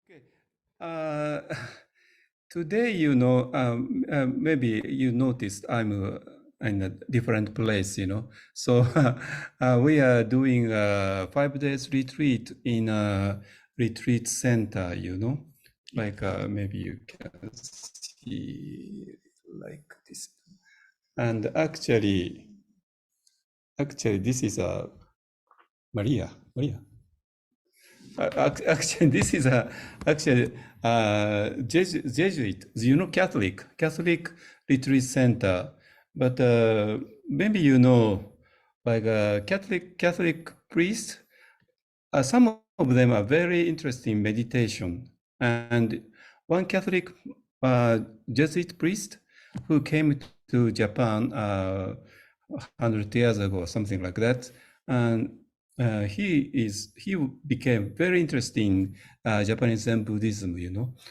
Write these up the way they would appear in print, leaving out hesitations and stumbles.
Okay. Uh, Today, maybe you noticed I'm in a different place, So we are doing a 5 days retreat in a retreat center, like maybe you can see like this. And actually, this is a Maria. Actually, this is a actually Jesuit, Catholic retreat center. But maybe like a Catholic priest. Some of them are very interested in meditation. And one Catholic Jesuit priest who came to Japan 100 years ago, something like that, and he became very interested in Japanese Zen Buddhism,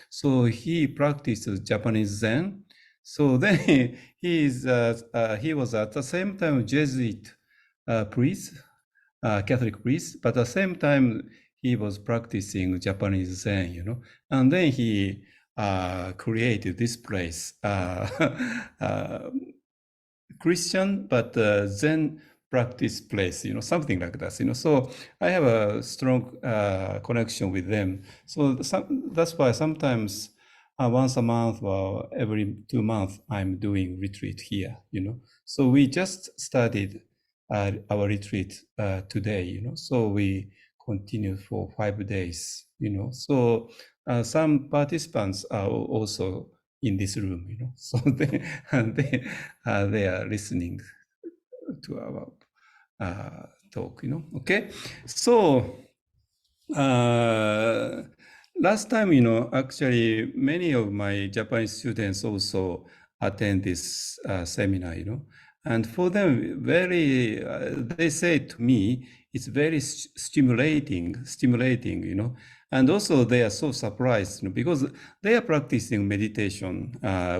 So he practiced Japanese Zen. So then he was at the same time Jesuit priest, Catholic priest, but at the same time he was practicing Japanese Zen, and then he created this place, Christian but Zen practice place, something like that, So I have a strong connection with them. So that's why sometimes once a month or every 2 months, I'm doing retreat here, So we just started our retreat today, So we continue for 5 days, So some participants are also in this room, So they are listening to our talk, Okay, so last time, actually many of my Japanese students also attend this seminar, and for them, they say to me, it's very stimulating, and also they are so surprised, because they are practicing meditation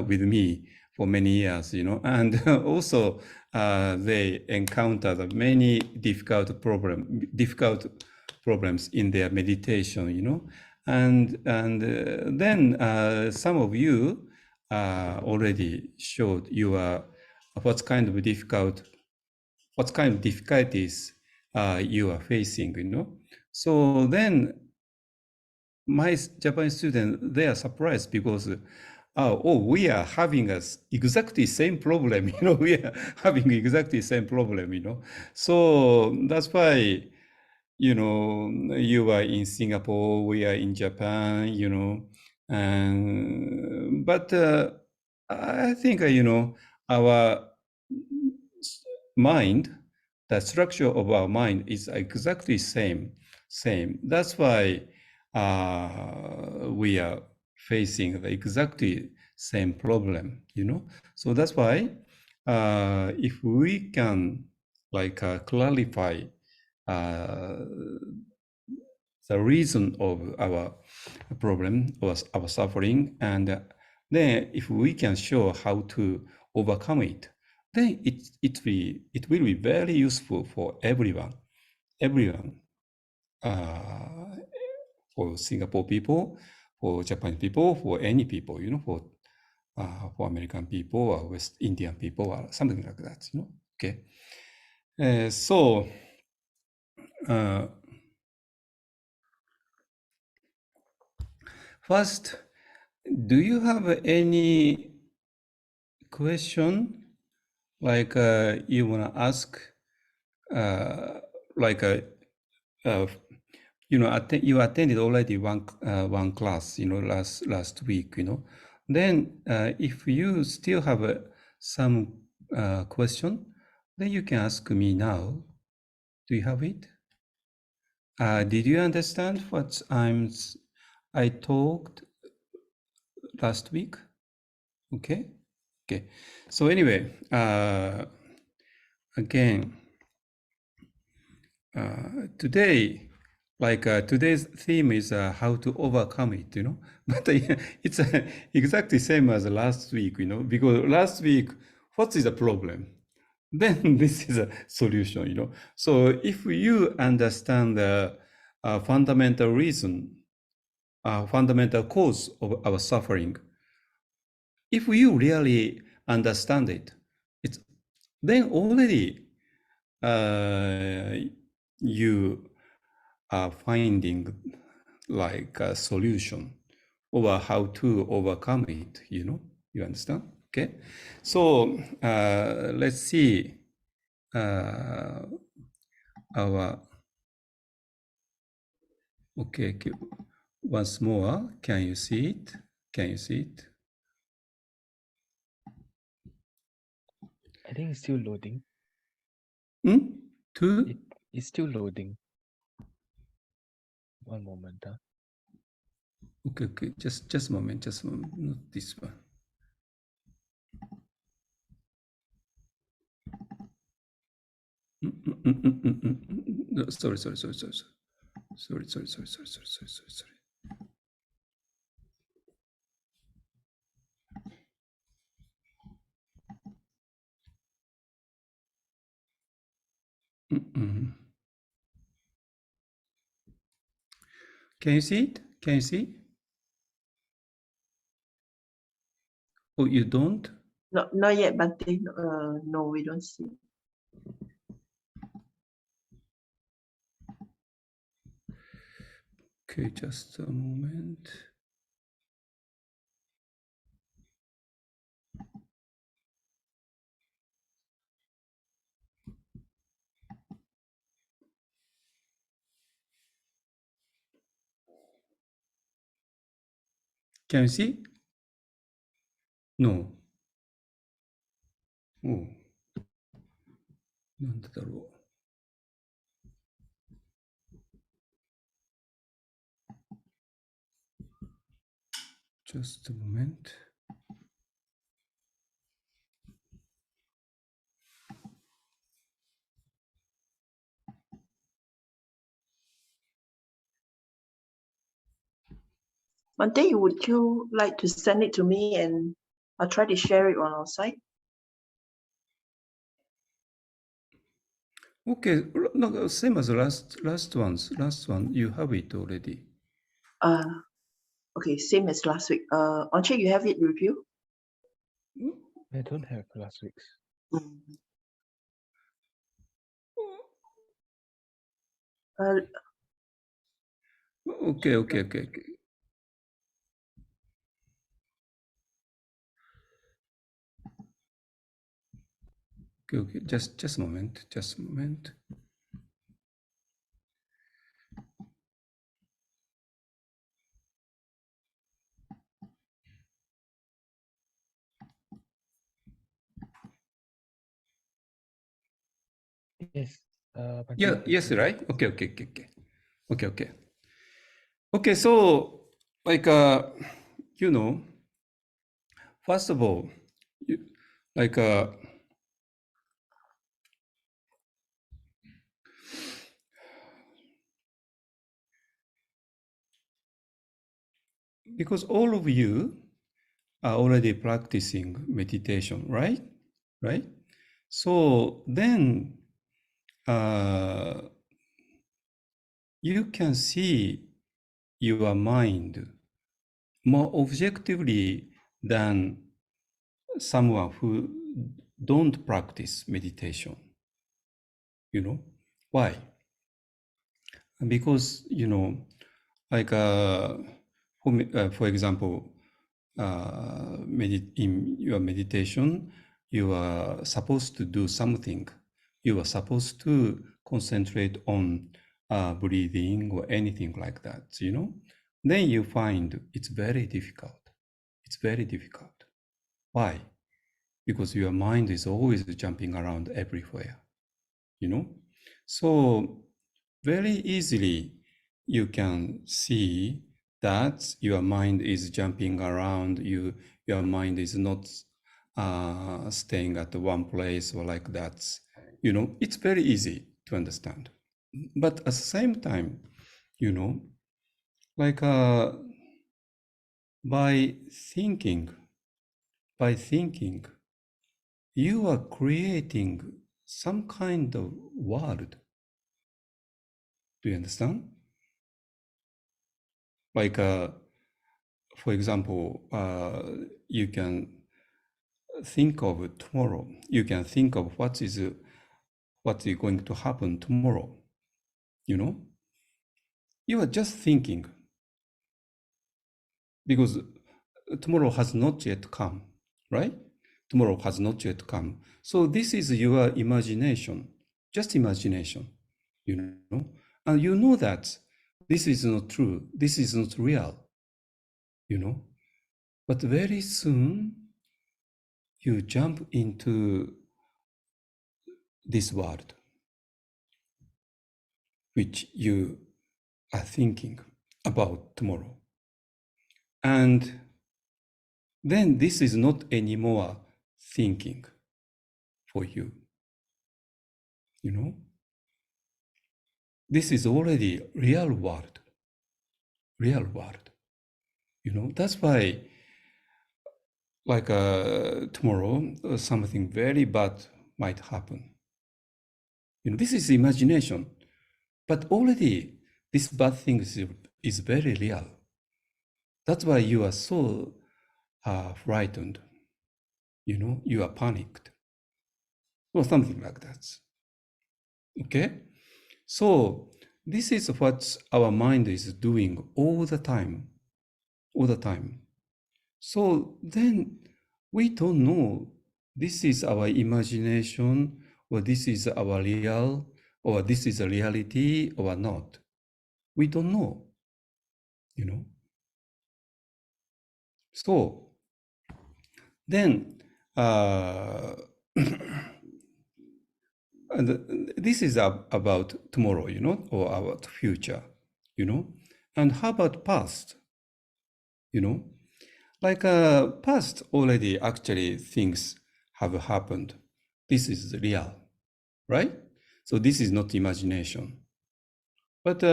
with me for many years, and also they encounter many difficult problems in their meditation, and then some of you already showed what kind of difficulties you are facing, So then my Japanese students, they are surprised because we are having exactly same problem, we are having exactly same problem, So that's why, you are in Singapore, we are in Japan, but I think, our mind, the structure of our mind is exactly same. That's why we are facing the exactly same problem, So that's why if we can clarify the reason of our problem or our suffering, and then if we can show how to overcome it, then it will be very useful for everyone, for Singapore people, for Japanese people, for any people, for American people or West Indian people or something like that, Okay. So first, do you have any question you want to ask? You attended already one class, last week, Then if you still have some question, then you can ask me now. Do you have it? Did you understand what I talked last week? Okay. So anyway, again, today, today's theme is how to overcome it, But it's exactly same as last week, Because last week, what is the problem? Then this is a solution, So if you understand the fundamental reason fundamental cause of our suffering. If you really understand it, then already you are finding like a solution over how to overcome it, you understand? Okay, so let's see our, okay, once more, can you see it? Can you see it? I think it's still loading. Two? It's still loading. One moment. Okay, just a moment, not this one. No, sorry. Can you see it? Can you see? Oh, you don't? No, not yet, Bhante. No, we don't see. Okay, just a moment. Can you see? No. おう。なんでだろう。Just a moment. Bhante, would you like to send it to me and I'll try to share it on our site? Okay, no, same as last one. You have it already. Okay, same as last week. Onche, you have it review? I don't have last week's. Okay. Okay. Just a moment. Yes. Yeah, yes, right? Okay. Okay, so like first of all, like because all of you are already practicing meditation, right? So then you can see your mind more objectively than someone who don't practice meditation. Why? Because like for example, in your meditation, you are supposed to do something. You are supposed to concentrate on breathing or anything like that, Then you find it's very difficult. Why? Because your mind is always jumping around everywhere, So very easily you can see that your mind is jumping around, your mind is not staying at one place or like that. It's very easy to understand. But at the same time, like by thinking, you are creating some kind of world. Do you understand? Like, for example, you can think of tomorrow. You can think of what is going to happen tomorrow. You know, you are just thinking because tomorrow has not yet come, right? Tomorrow has not yet come. So this is your imagination, just imagination, you know, and you know that this is not true. This is not real, you know, but very soon you jump into this world, which you are thinking about tomorrow. And then this is not anymore thinking for you, you know. This is already real world, you know. That's why, like tomorrow, something very bad might happen. You know, this is imagination, but already this bad thing is very real. That's why you are so frightened, you know, you are panicked, or something like that. Okay? So this is what our mind is doing all the time. So then we don't know this is our imagination, or this is our real, or this is a reality or not. We don't know, you know. So then and this is about tomorrow, you know, or our future, you know. And how about past? You know, like past already actually things have happened. This is real, right? So this is not imagination. But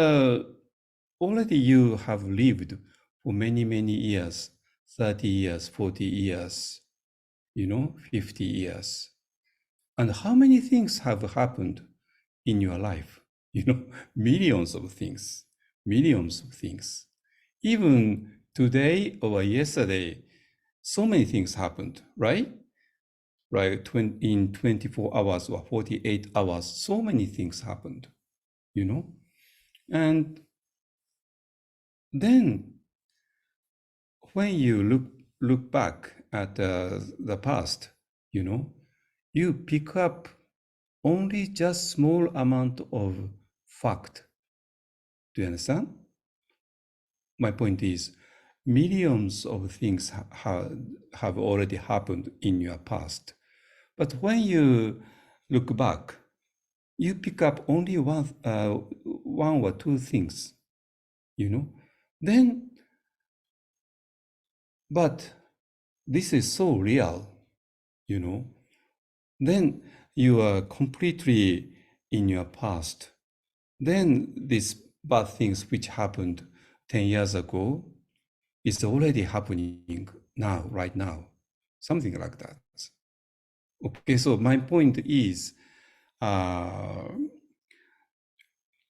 already you have lived for many, many years, 30 years, 40 years, you know, 50 years. And how many things have happened in your life? You know, millions of things. Even today or yesterday, so many things happened, right? Right, in 24 hours or 48 hours, so many things happened, you know? And then when you look back at the past, you know, you pick up only just small amount of fact. Do you understand? My point is, millions of things have already happened in your past. But when you look back, you pick up only one or two things, you know. Then, but this is so real, you know. Then you are completely in your past. Then these bad things which happened 10 years ago is already happening now, right now, something like that. Okay, so my point is,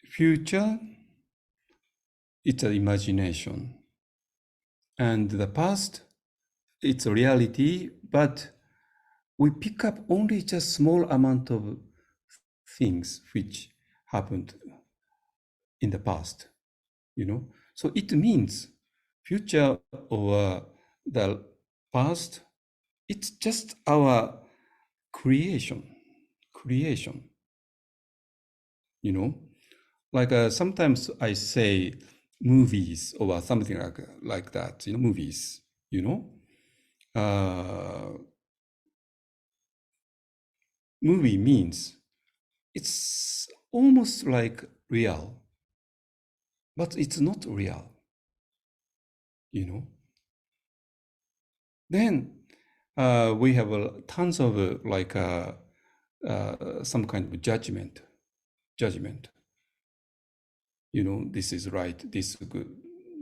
future, it's an imagination. And the past, it's a reality, but we pick up only just small amount of things which happened in the past, you know. So it means future or the past, it's just our creation, you know. Like sometimes I say movies or something like that, you know, movies, you know. Movie means it's almost like real, but it's not real, you know. Then we have tons of like some kind of judgment. You know, this is right, this is good,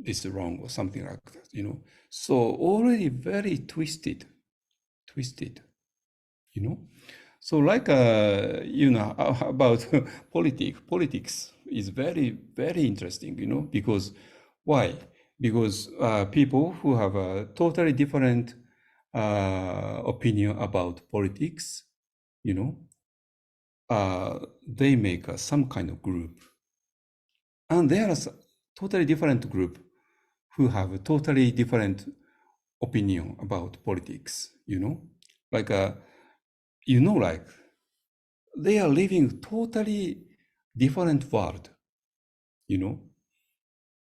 this is wrong, or something like that, you know. So already very twisted, you know. So like, you know, about politics is very, very interesting, you know, because why? because people who have a totally different opinion about politics, they make some kind of group. And there are totally different group who have a totally different opinion about politics, like like they are living totally different world,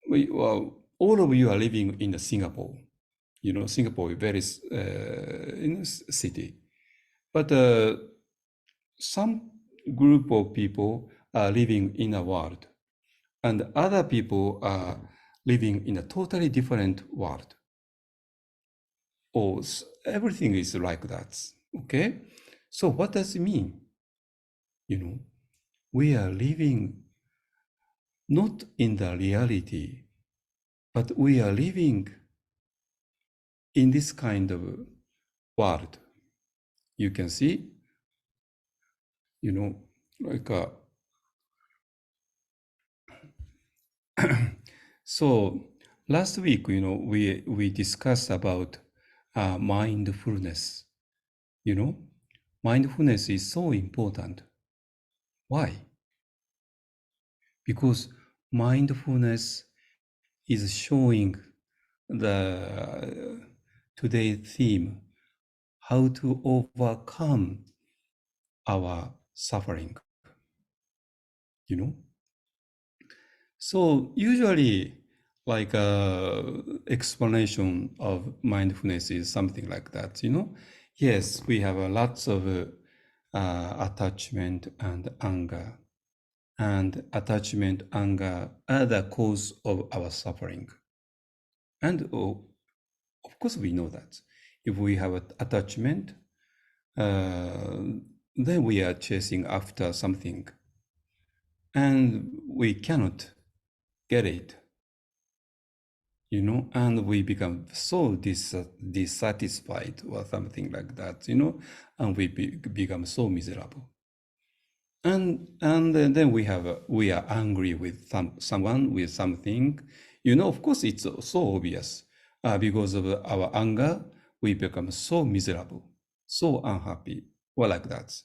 well, all of you are living in Singapore. Singapore is very city, but some group of people are living in a world, and other people are living in a totally different world. Or everything is like that. Okay, so what does it mean? We are living not in the reality, but we are living in this kind of world. You can see, like so last week, we discussed about mindfulness. Mindfulness is so important. Why? Because mindfulness is showing the today's theme, how to overcome our suffering. So usually, like explanation of mindfulness is something like that. Yes, we have lots of attachment and anger, and attachment, anger are the cause of our suffering. And of course, we know that if we have an attachment, then we are chasing after something, and we cannot get it, and we become so dissatisfied or something like that, and we become so miserable. And then we are angry with someone, with something, of course it's so obvious. Because of our anger, we become so miserable, so unhappy, or like that.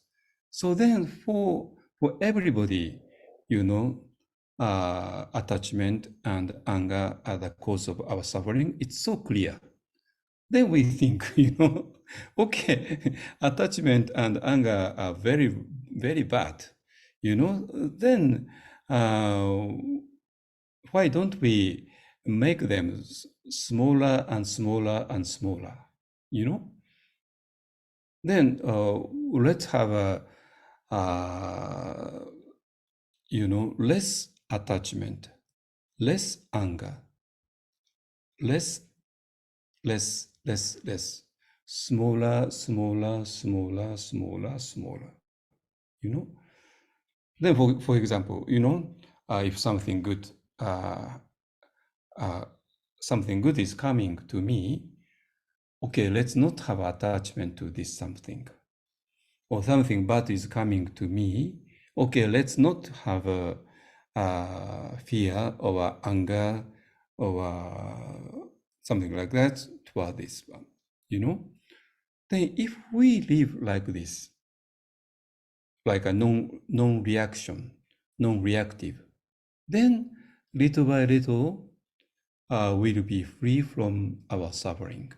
So then for everybody, attachment and anger are the cause of our suffering. It's so clear. Then we think, okay, attachment and anger are very, very bad. Then why don't we make them smaller and smaller and smaller? Then let's have less attachment, less anger, less, smaller, smaller, smaller, smaller, smaller. Then, for example, if something good is coming to me, okay, let's not have attachment to this something. Or something bad is coming to me, okay, let's not have a fear or anger or something like that toward this one, Then if we live like this, like a non-reaction, non-reactive, then little by little we'll be free from our suffering,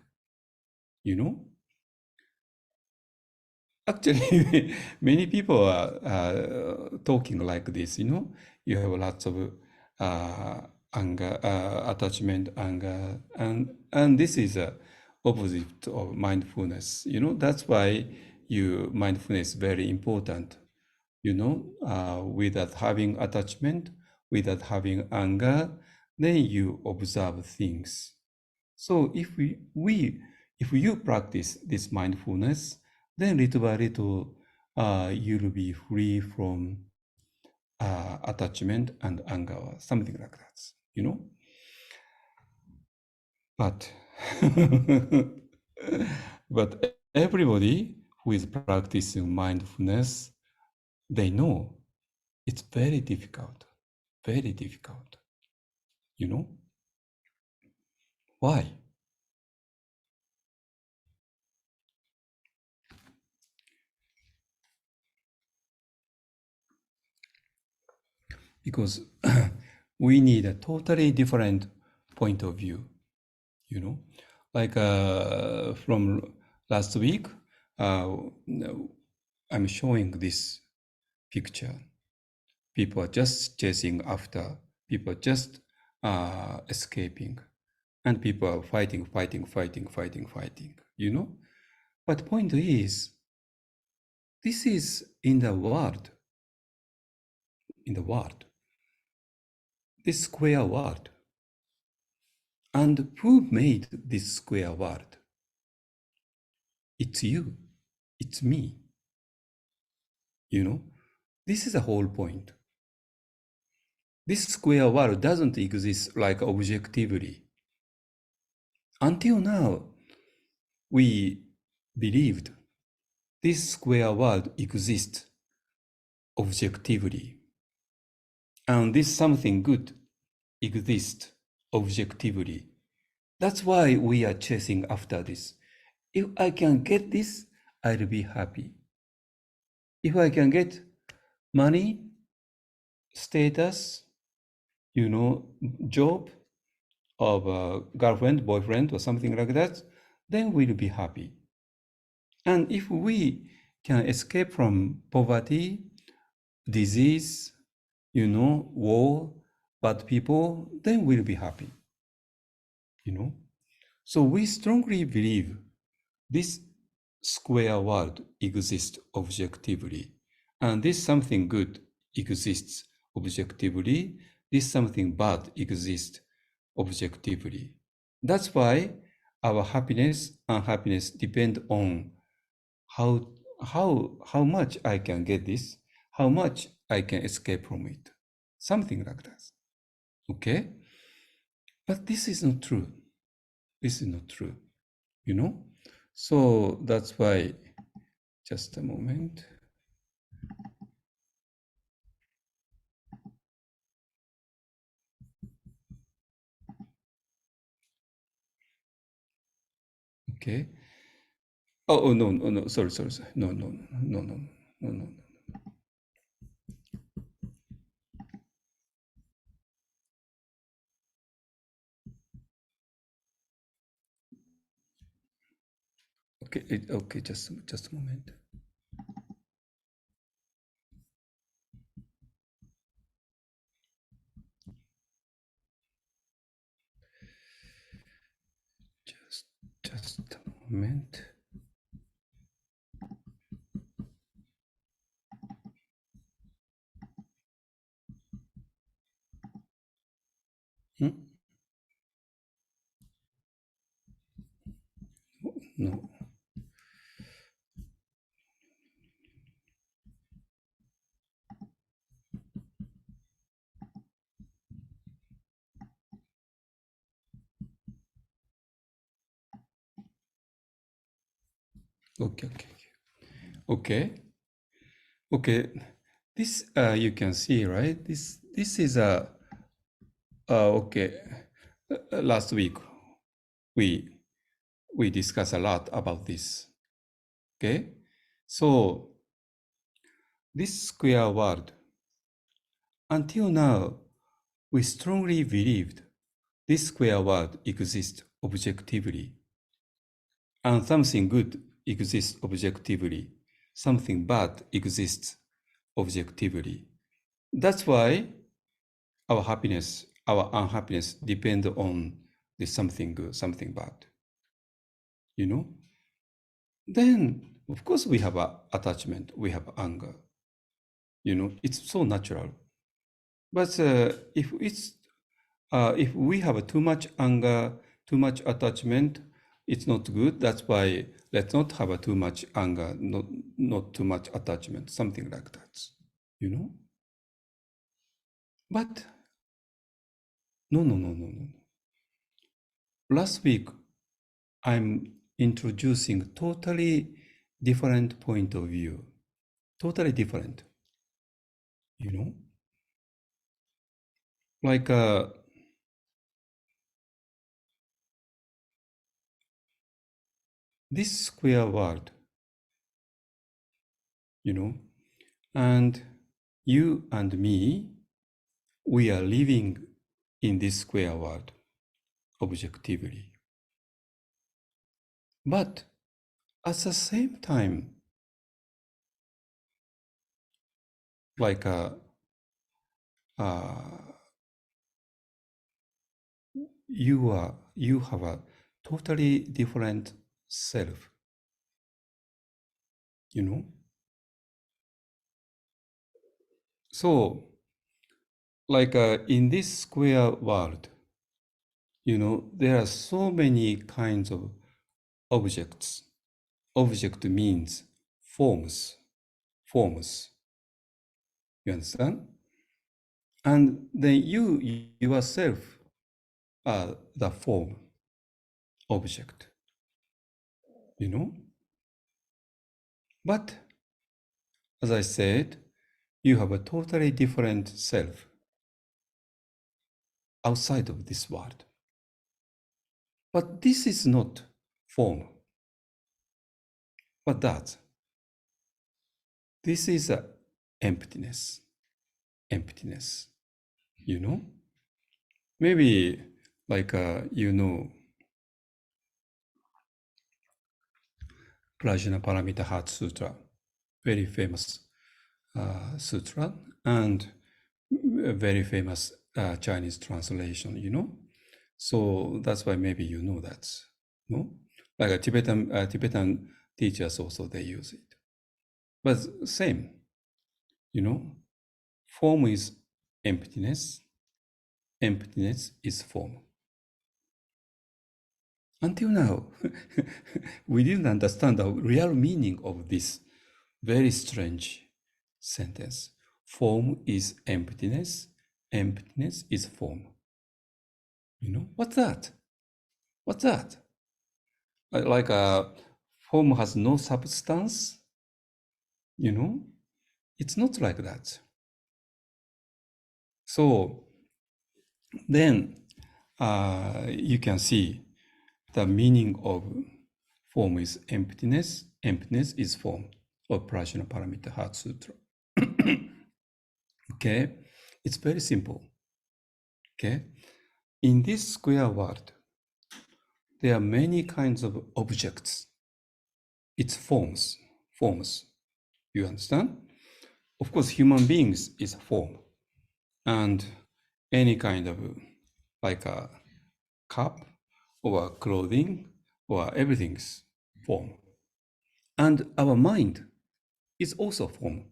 Actually, many people are talking like this, You have lots of anger, attachment, anger, and this is a opposite of mindfulness. That's why mindfulness is very important. Without having attachment, without having anger, then you observe things. So if you practice this mindfulness, then little by little, you'll be free from attachment and anger, or something like that, But, but everybody who is practicing mindfulness, they know it's very difficult, Why? Because we need a totally different point of view, you know, like from last week, I'm showing this picture. People are just chasing after, people are just escaping, and people are fighting, you know. But point is, this is in the world, this square world. And who made this square world? It's you, it's me. You know, this is the whole point. This square world doesn't exist like objectively. Until now, we believed this square world exists objectively. And this something good exists objectively. That's why we are chasing after this. If I can get this, I'll be happy. If I can get money, status, you know, job, of a girlfriend, boyfriend, or something like that, then we'll be happy. And if we can escape from poverty, disease, you know, war, bad people, then we'll be happy. You know? So we strongly believe this square world exists objectively. And this something good exists objectively. This something bad exists objectively. That's why our happiness and unhappiness depend on how much I can get this, how much I can escape from it. Something like that. Okay? But this is not true. This is not true. You know? So that's why, just a moment. Okay. Oh, no, sorry. No. Okay, just a moment. Just a moment. No. Okay. This you can see, right? This is a okay. Last week we discussed a lot about this. Okay, so this square world, until now, we strongly believed this square world exists objectively, and something good exists objectively, something bad exists objectively. That's why our happiness, our unhappiness depend on the something good, something bad. You know? Then, of course, we have attachment, we have anger. You know, it's so natural. But if we have too much anger, too much attachment, it's not good. That's why let's not have too much anger, not too much attachment, something like that. You know? But no. Last week, I'm introducing totally different point of view. Totally different. You know? Like this square world, you know, and you and me, we are living in this square world objectively. But at the same time, like you have a totally different self, you know. So, like in this square world, you know, there are so many kinds of objects. Object means forms. You understand? And then you yourself are the form, object, you know? But as I said, you have a totally different self outside of this world. But this is not form. But that, this is a emptiness, you know? Maybe like, you know, Prajna Paramita Heart Sutra, very famous sutra, and a very famous Chinese translation, you know? So that's why maybe you know that, no? Like a Tibetan teachers also, they use it. But same, you know? Form is emptiness. Emptiness is form. Until now, we didn't understand the real meaning of this very strange sentence. Form is emptiness. Emptiness is form. You know, what's that? What's that? Like a form has no substance, you know? It's not like that. So then you can see the meaning of form is emptiness. Emptiness is form of Prajna Paramita Heart Sutra. Okay, it's very simple. Okay, in this square world, there are many kinds of objects. It's forms. You understand? Of course, human beings is a form, and any kind of like a cup or clothing or everything's form. And our mind is also form,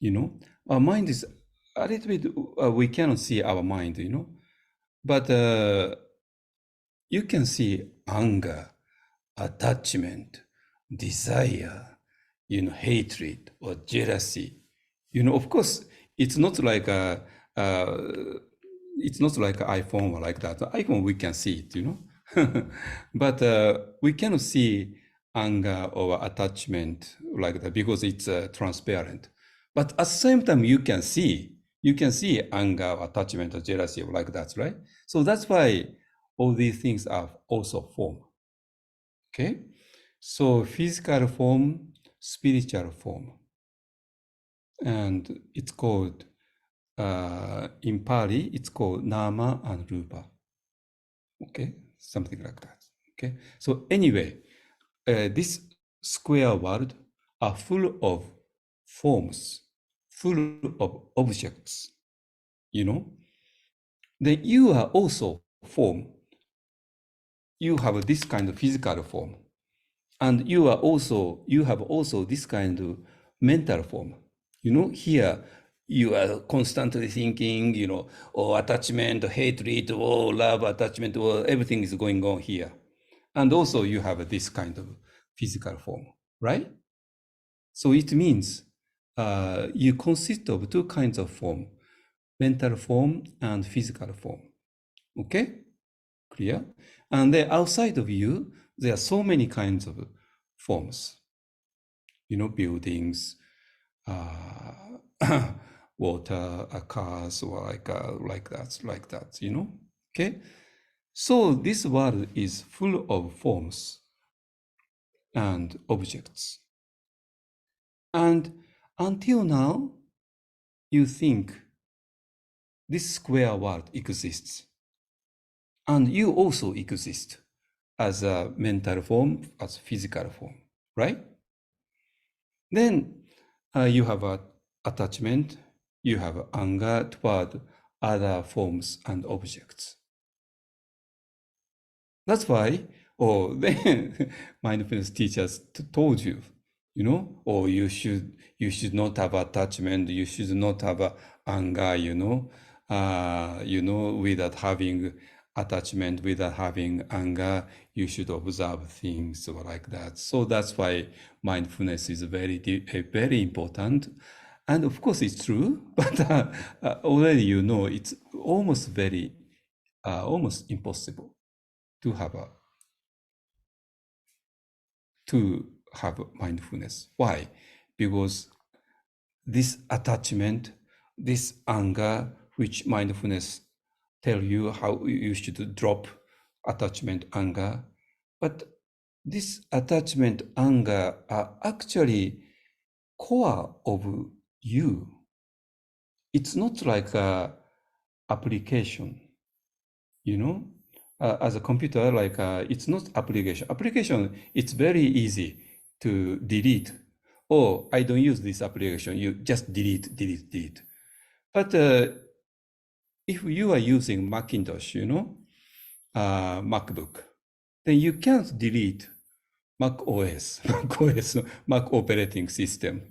you know. Our mind is a little bit, we cannot see our mind, you know, but you can see anger, attachment, desire, you know, hatred or jealousy. You know, of course, it's not like a, it's not like an iPhone or like that. iPhone, we can see it, you know, but we cannot see anger or attachment like that because it's transparent. But at the same time, you can see anger, attachment, or jealousy like that, right? So that's why all these things are also form. Okay, so physical form, spiritual form, and it's called in Pali, it's called nama and rupa. Okay, something like that. Okay, so anyway, this square world are full of forms, full of objects, you know. Then you are also form. You have this kind of physical form, and you have also this kind of mental form. You know, here you are constantly thinking, you know, or attachment, hatred, or love, attachment, or everything is going on here. And also you have this kind of physical form, right? So it means you consist of two kinds of form, mental form and physical form. Okay? Clear? And then outside of you, there are so many kinds of forms. You know, buildings, water, cars, or like that, you know? Okay? So this world is full of forms. and objects. And until now, you think this square world exists. And you also exist as a mental form, as physical form, right? Then you have an attachment, you have anger toward other forms and objects. That's why, or then mindfulness teachers told you, you know, or you should not have attachment, you should not have anger, without having attachment, without having anger, you should observe things like that. So that's why mindfulness is very important. And of course it's true, but already you know it's almost almost impossible to have mindfulness. Why? Because this attachment, this anger, which mindfulness tell you how you should drop attachment, anger, but this attachment, anger are actually core of you. It's not like a application, as a computer, like it's not application. Application, it's very easy to delete. Oh, I don't use this application. You just delete. But if you are using Macintosh, MacBook, then you can't delete Mac OS, Mac operating system,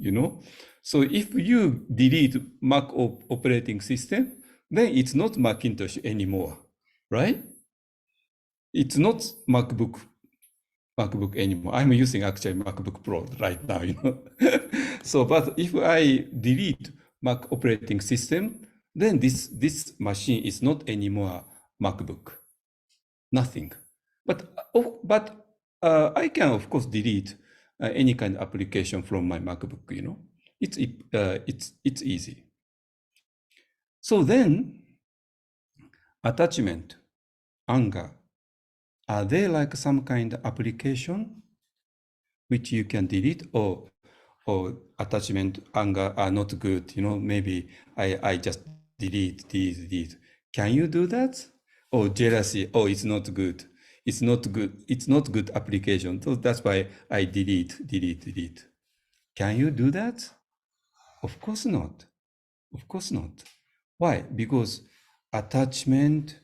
So if you delete Mac operating system, then it's not Macintosh anymore, right? It's not MacBook anymore. I'm using actually MacBook Pro right now, So, but if I delete Mac operating system, then this machine is not anymore MacBook. Nothing. But I can of course delete any kind of application from my MacBook. It's easy. So then, attachment, anger, are they like some kind of application which you can delete, or attachment, anger are not good? Maybe I just delete. Can you do that? Or jealousy, oh, it's not good. It's not good. It's not good application. So that's why I delete. Can you do that? Of course not. Of course not. Why? Because attachment,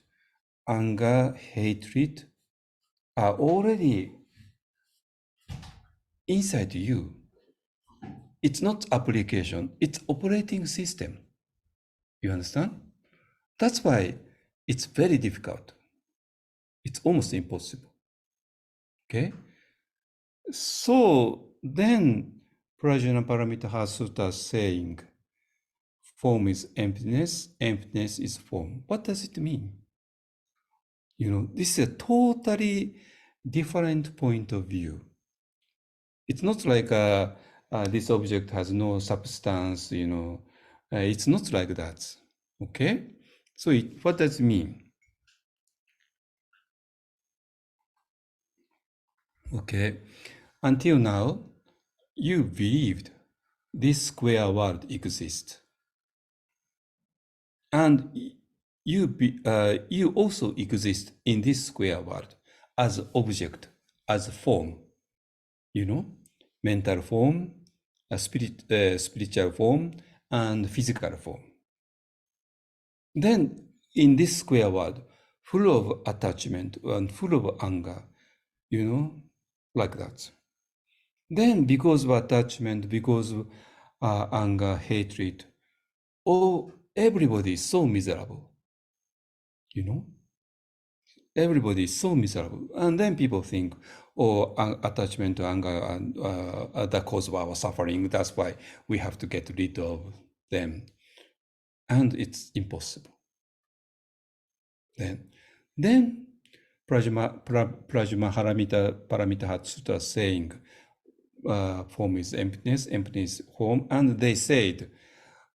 anger, hatred are already inside you. It's not application, it's operating system. You understand? That's why it's very difficult. It's almost impossible. Okay? So then Prajna Paramita Sutta is saying, form is emptiness, emptiness is form. What does it mean? This is a totally different point of view. It's not like this object has no substance, it's not like that. Okay? So what does it mean? Okay, until now, you believed this square world exists. And you also exist in this square world as object, as form, mental form, spiritual form, and physical form. Then in this square world, full of attachment and full of anger, like that. Then because of attachment, because of anger, hatred, everybody is so miserable, Everybody is so miserable. And then people think, attachment to anger and the cause of our suffering. That's why we have to get rid of them. And it's impossible. Then Prajna Paramita Sutta saying, form is emptiness, emptiness is form. And they said,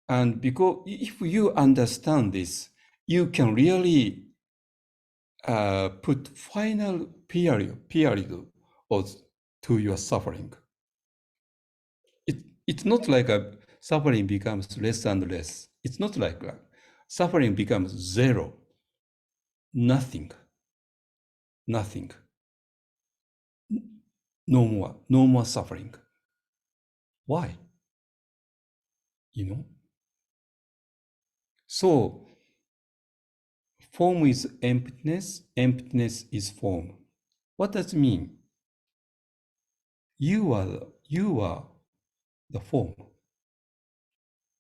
and because if you understand this, you can really put final period to your suffering. It's not like a suffering becomes less and less. It's not like that. Suffering becomes zero. Nothing. Nothing. No more. No more suffering. Why? You know? So, form is emptiness. Emptiness is form. What does it mean? You are the form.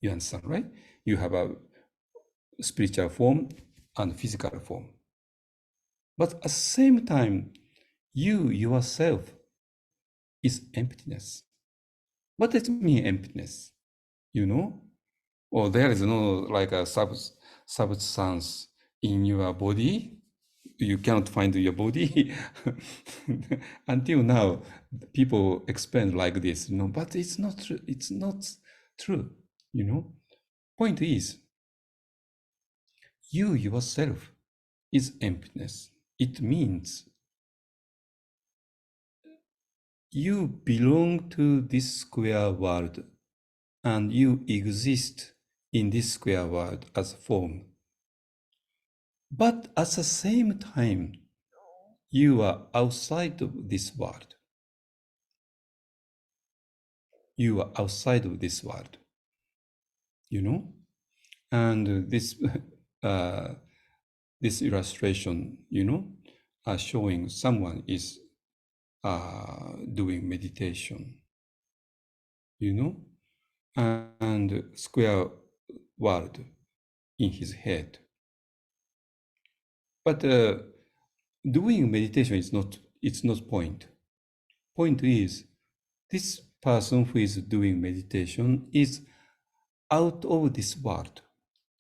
You understand, right? You have a spiritual form and physical form. But at the same time, you yourself is emptiness. What does it mean, emptiness? You know? Or there is no like a substance in your body. You cannot find your body. Until now, people explain like this, but it's not true. It's not true, Point is, you yourself is emptiness. It means you belong to this square world and you exist in this square world as form. But at the same time, you are outside of this world. You are outside of this world, And this this illustration, are showing someone is doing meditation, and square world in his head. But doing meditation is not point. Point is, this person who is doing meditation is out of this world,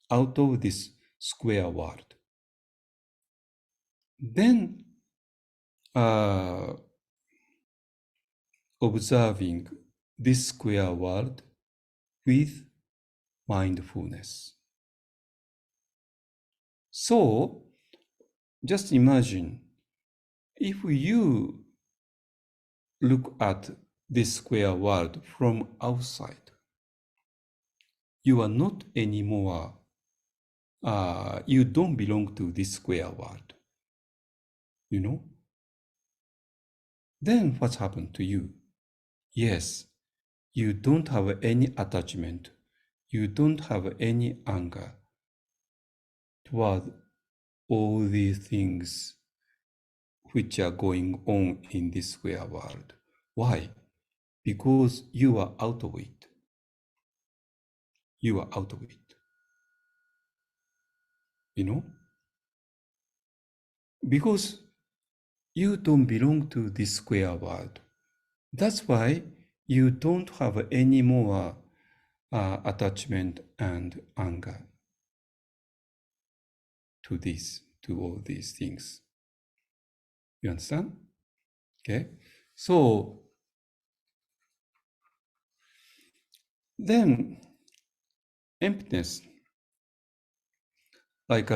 out of this square world. Then observing this square world with mindfulness. So just imagine if you look at this square world from outside, you are not anymore, you don't belong to this square world, Then what's happened to you? Yes, you don't have any attachment. You don't have any anger toward all these things which are going on in this square world. Why? Because you are out of it. You are out of it. Because you don't belong to this square world. That's why you don't have any more attachment and anger to all these things. You understand? Okay. So then emptiness, like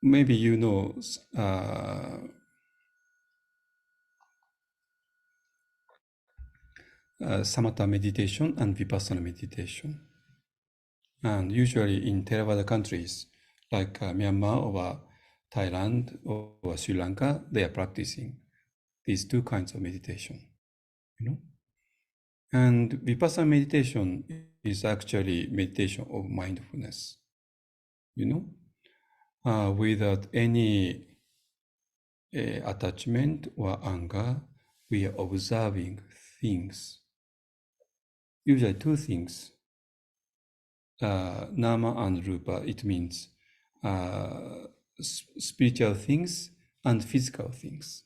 maybe samatha meditation and vipassana meditation. And usually in Theravada countries like Myanmar or Thailand or Sri Lanka, they are practicing these two kinds of meditation, And vipassana meditation is actually meditation of mindfulness, without any attachment or anger. We are observing things, usually two things, nama and rupa. It means spiritual things and physical things,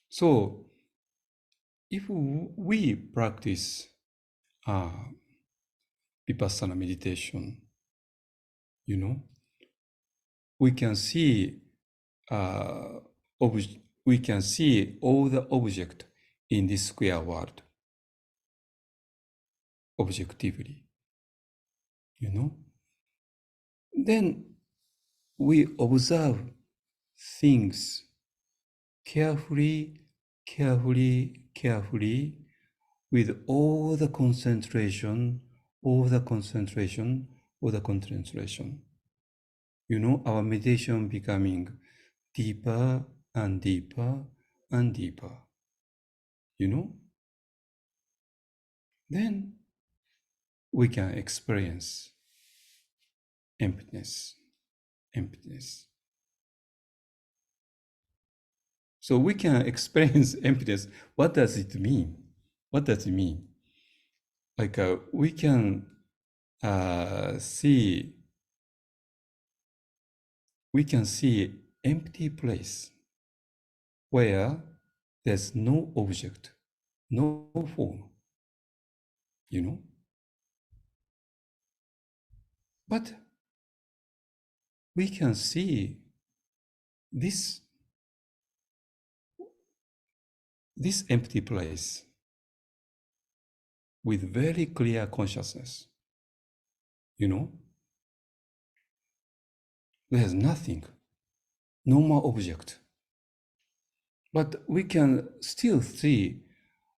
So if we practice vipassana meditation, we can see we can see all the object in this square world objectively, Then we observe things carefully, with all the concentration. You know, our meditation becoming deeper and deeper and deeper. You know? Then we can experience emptiness. So we can experience emptiness. What does it mean? Like we can see empty place where there's no object, no form, you know. But we can see this empty place with very clear consciousness, you know. There's nothing, no more object. But we can still see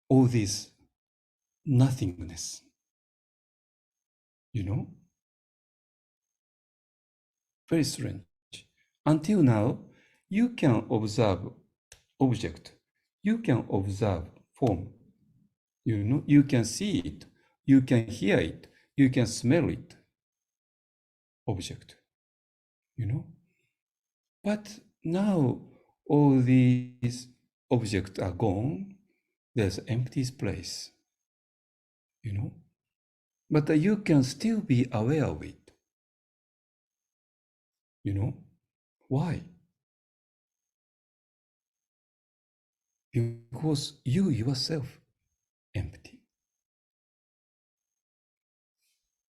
all this nothingness, you know. Very strange. Until now, you can observe object, you can observe form, you know, you can see it, you can hear it, you can smell it, object, you know. But now all these objects are gone, there's empty place, you know. But you can still be aware of it, you know. Why? Because you yourself empty.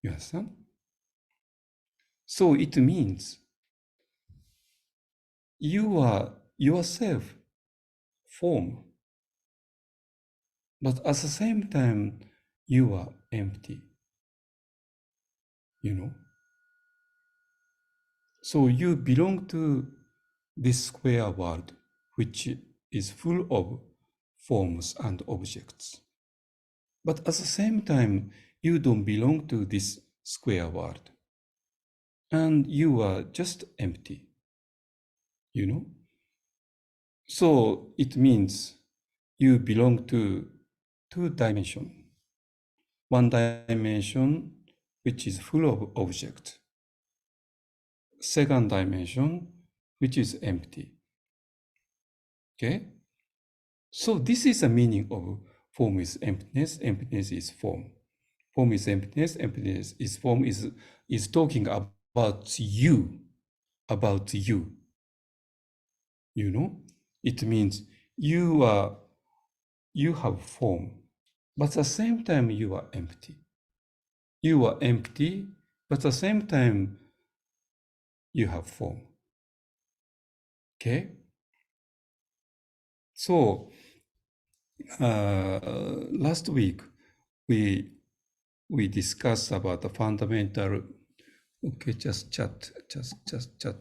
You understand? So it means you are yourself form, but at the same time you are empty, you know. So you belong to this square world, which is full of forms and objects. But at the same time, you don't belong to this square world. And you are just empty, you know? So it means you belong to two dimensions. One dimension, which is full of objects. Second dimension, which is empty. Okay? So this is the meaning of form is emptiness, emptiness is form. Form is emptiness, emptiness is form, is talking about you, you know? It means you have form, but at the same time you are empty. You are empty, but at the same time you have form. Okay? So last week we discussed about the fundamental. Okay, just chat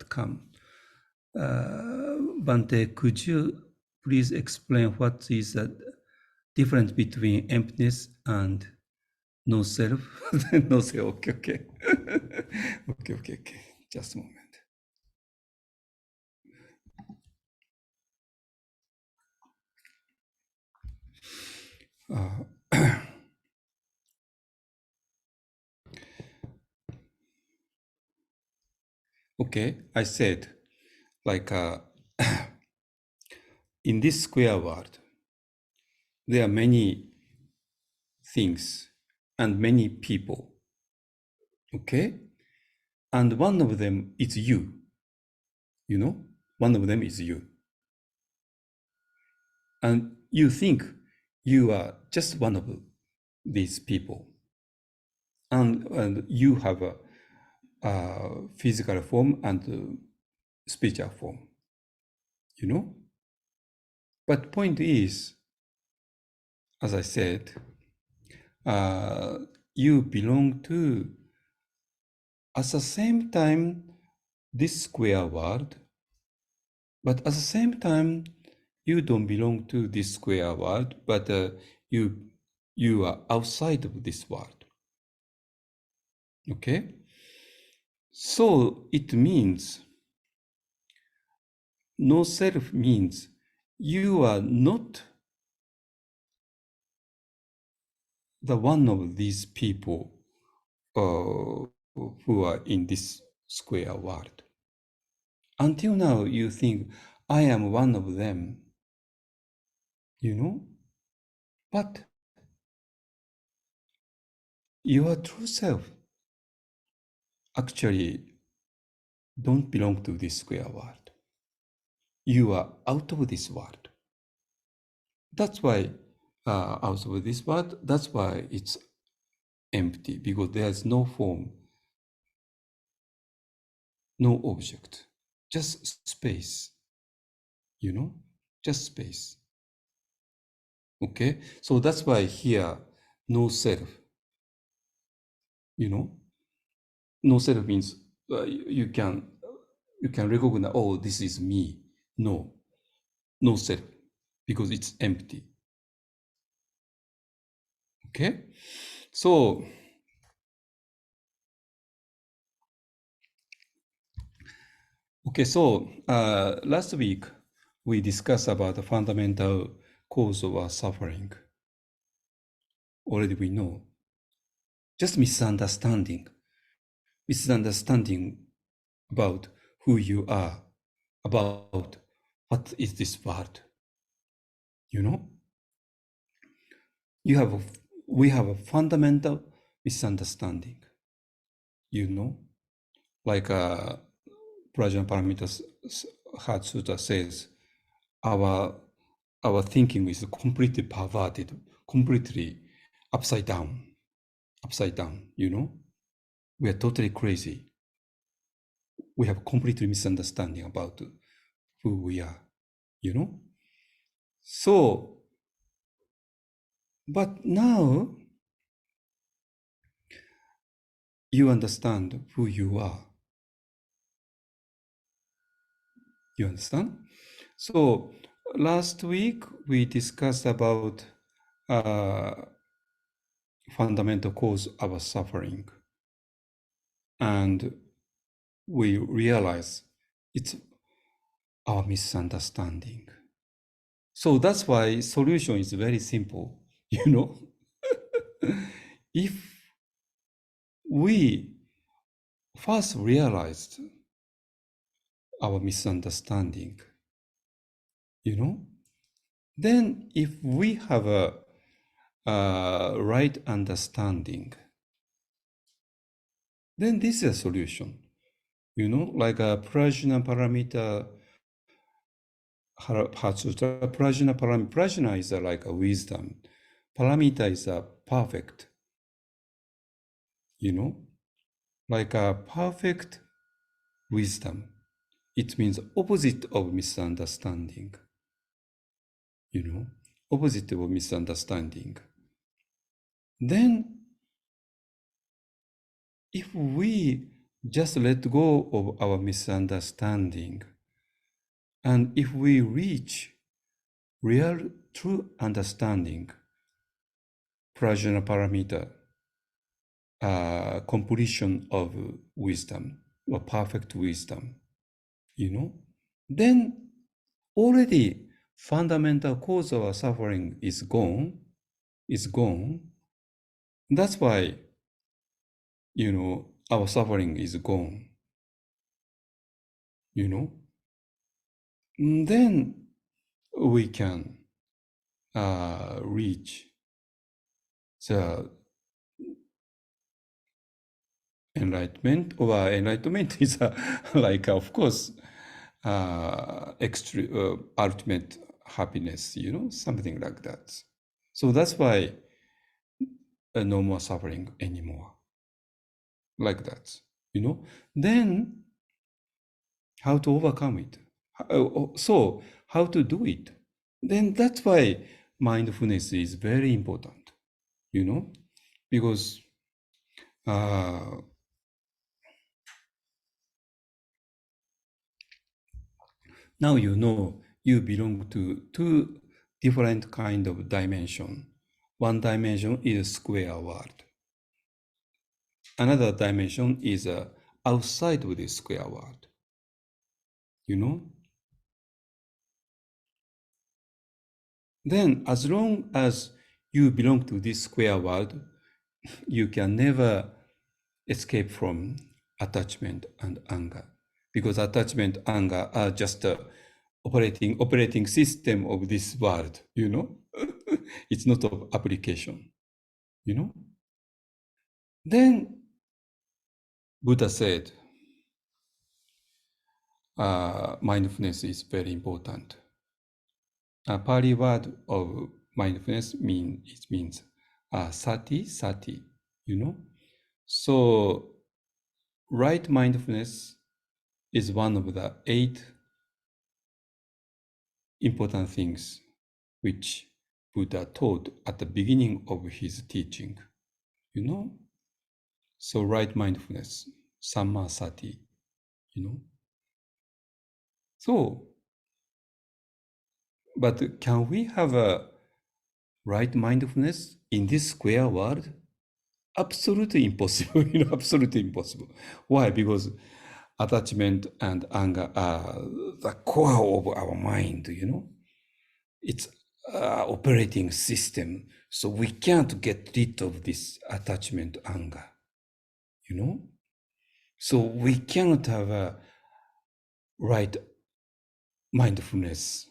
come. Bante, could you please explain what is the difference between emptiness and no self? No self. Okay. Okay. Just a moment. Okay, I said, like, in this square world, there are many things and many people. Okay? And one of them is you. You know? One of them is you. And you think you are just one of these people. And you have a physical form and a spiritual form. You know? But point is, as I said, you belong to, at the same time, this square world, but at the same time, you don't belong to this square world, but you are outside of this world. Okay? So it means no self means you are not the one of these people who are in this square world. Until now, you think, I am one of them, but your true self actually don't belong to this square world. You are out of this world. That's why out of this world, that's why it's empty, because there's no form, no object, just space, just space. Okay, so that's why here, no self, no self means you can recognize, oh, this is me. No self, because it's empty. Okay, so last week we discussed about the fundamental cause of our suffering. Already we know. Just misunderstanding about who you are, about what is this world. We have a fundamental misunderstanding. Like Prajnaparamita Heart Sutta says, our thinking is completely perverted, completely upside down. We are totally crazy. We have completely misunderstanding about who we are, So, but now you understand who you are. You understand? So last week we discussed about fundamental cause of our suffering, and we realize it's our misunderstanding. So that's why solution is very simple. If we first realized our misunderstanding, then if we have a right understanding, then this is a solution. Like a Prajnaparamita Hatsutra. Prajna is like a wisdom. Paramita is a perfect. Like a perfect wisdom. It means opposite of misunderstanding. Opposite of misunderstanding. Then, if we just let go of our misunderstanding, and if we reach real, true understanding, Prajnaparamita, completion of wisdom, or perfect wisdom, then already fundamental cause of our suffering is gone. That's why, our suffering is gone. Then we can reach the enlightenment, or enlightenment is like, of course, ultimate happiness, something like that. So that's why no more suffering anymore. Like that, Then how to overcome it? So how to do it? Then that's why mindfulness is very important, because Now you know you belong to two different kind of dimension. One dimension is square world. Another dimension is outside of this square world. You know? Then as long as you belong to this square world, you can never escape from attachment and anger. Because attachment, anger are just a operating system of this world, you know? It's not of application, you know? Then Buddha said, mindfulness is very important. A Pali word of mindfulness means sati, you know? So right mindfulness is one of the 8 important things which Buddha taught at the beginning of his teaching, you know? So right mindfulness, samma sati, you know? So, but can we have a right mindfulness in this square world? Absolutely impossible, you know, absolutely impossible. Why? Because attachment and anger are the core of our mind, you know? It's operating system. So we can't get rid of this attachment, anger, you know? So we cannot have a right mindfulness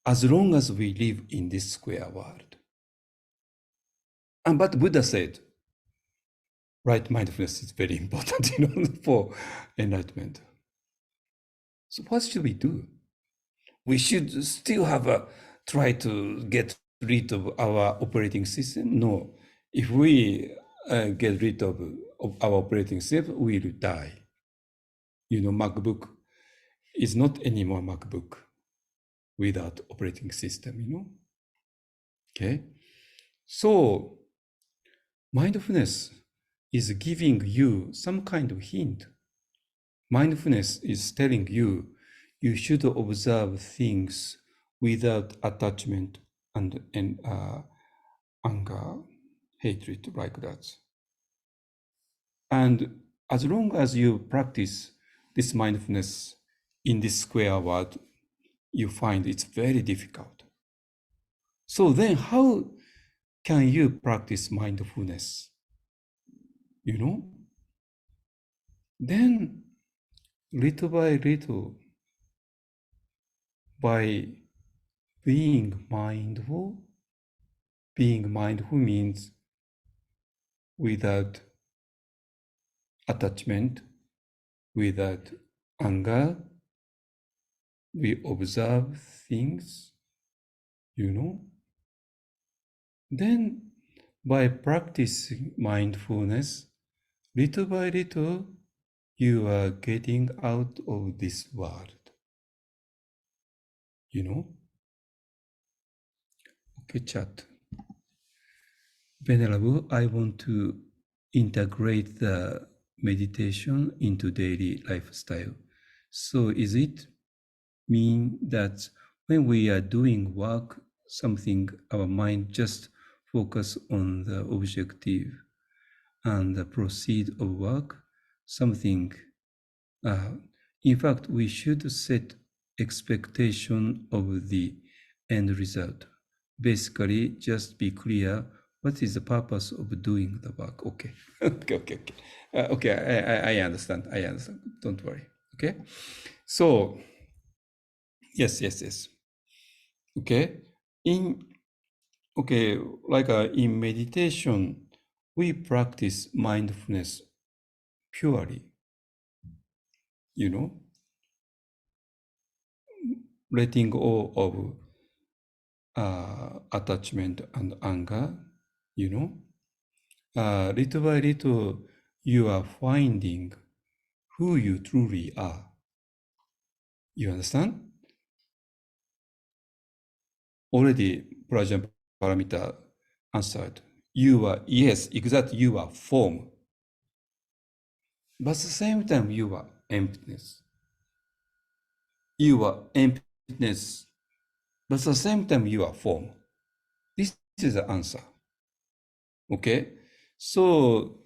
as long as we live in this square world. And but Buddha said, right mindfulness is very important, you know, for enlightenment. So what should we do? We should still have a try to get rid of our operating system. No, if we get rid of our operating system, we will die. You know, MacBook is not anymore MacBook without operating system, you know? Okay? So mindfulness is giving you some kind of hint. Mindfulness is telling you you should observe things without attachment and anger, hatred, like that. And as long as you practice this mindfulness in this square world, you find it's very difficult. So then how can you practice mindfulness? You know? Then little by little, by being mindful means without attachment, without anger, we observe things, you know. Then by practicing mindfulness, little by little, you are getting out of this world, you know. Okay, chat. Venerable, I want to integrate the meditation into daily lifestyle. So is it mean that when we are doing work, something, our mind just focus on the objective and the proceed of work, something, in fact, we should set expectation of the end result. Basically, just be clear what is the purpose of doing the work. Okay, okay. I understand. Don't worry. Okay, so yes. Okay, like in meditation, we practice mindfulness purely. You know, letting go of attachment and anger, you know, little by little, you are finding who you truly are. You understand? Already, Prajnaparamita answered. You are, yes, exactly, you are form. But at the same time, you are emptiness. you are emptiness, but at the same time you are form. This is the answer. Okay? So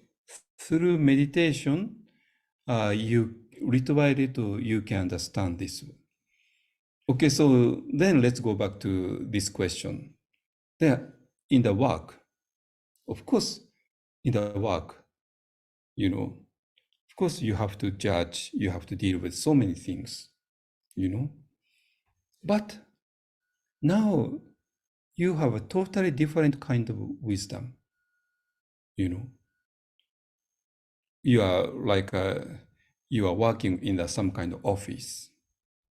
through meditation, you little by little you can understand this. Okay, so then let's go back to this question. Then in the work, of course, in the work, you know, of course you have to judge, you have to deal with so many things, you know. But now you have a totally different kind of wisdom, you know. You are like you are working in some kind of office.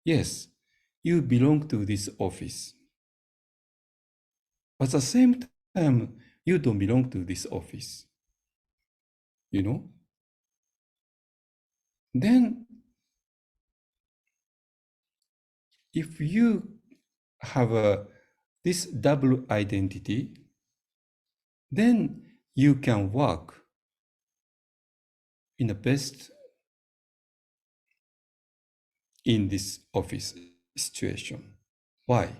Yes, you belong to this office. But at the same time, you don't belong to this office, you know. Then if you have this double identity, then you can work in the best in this office situation. Why?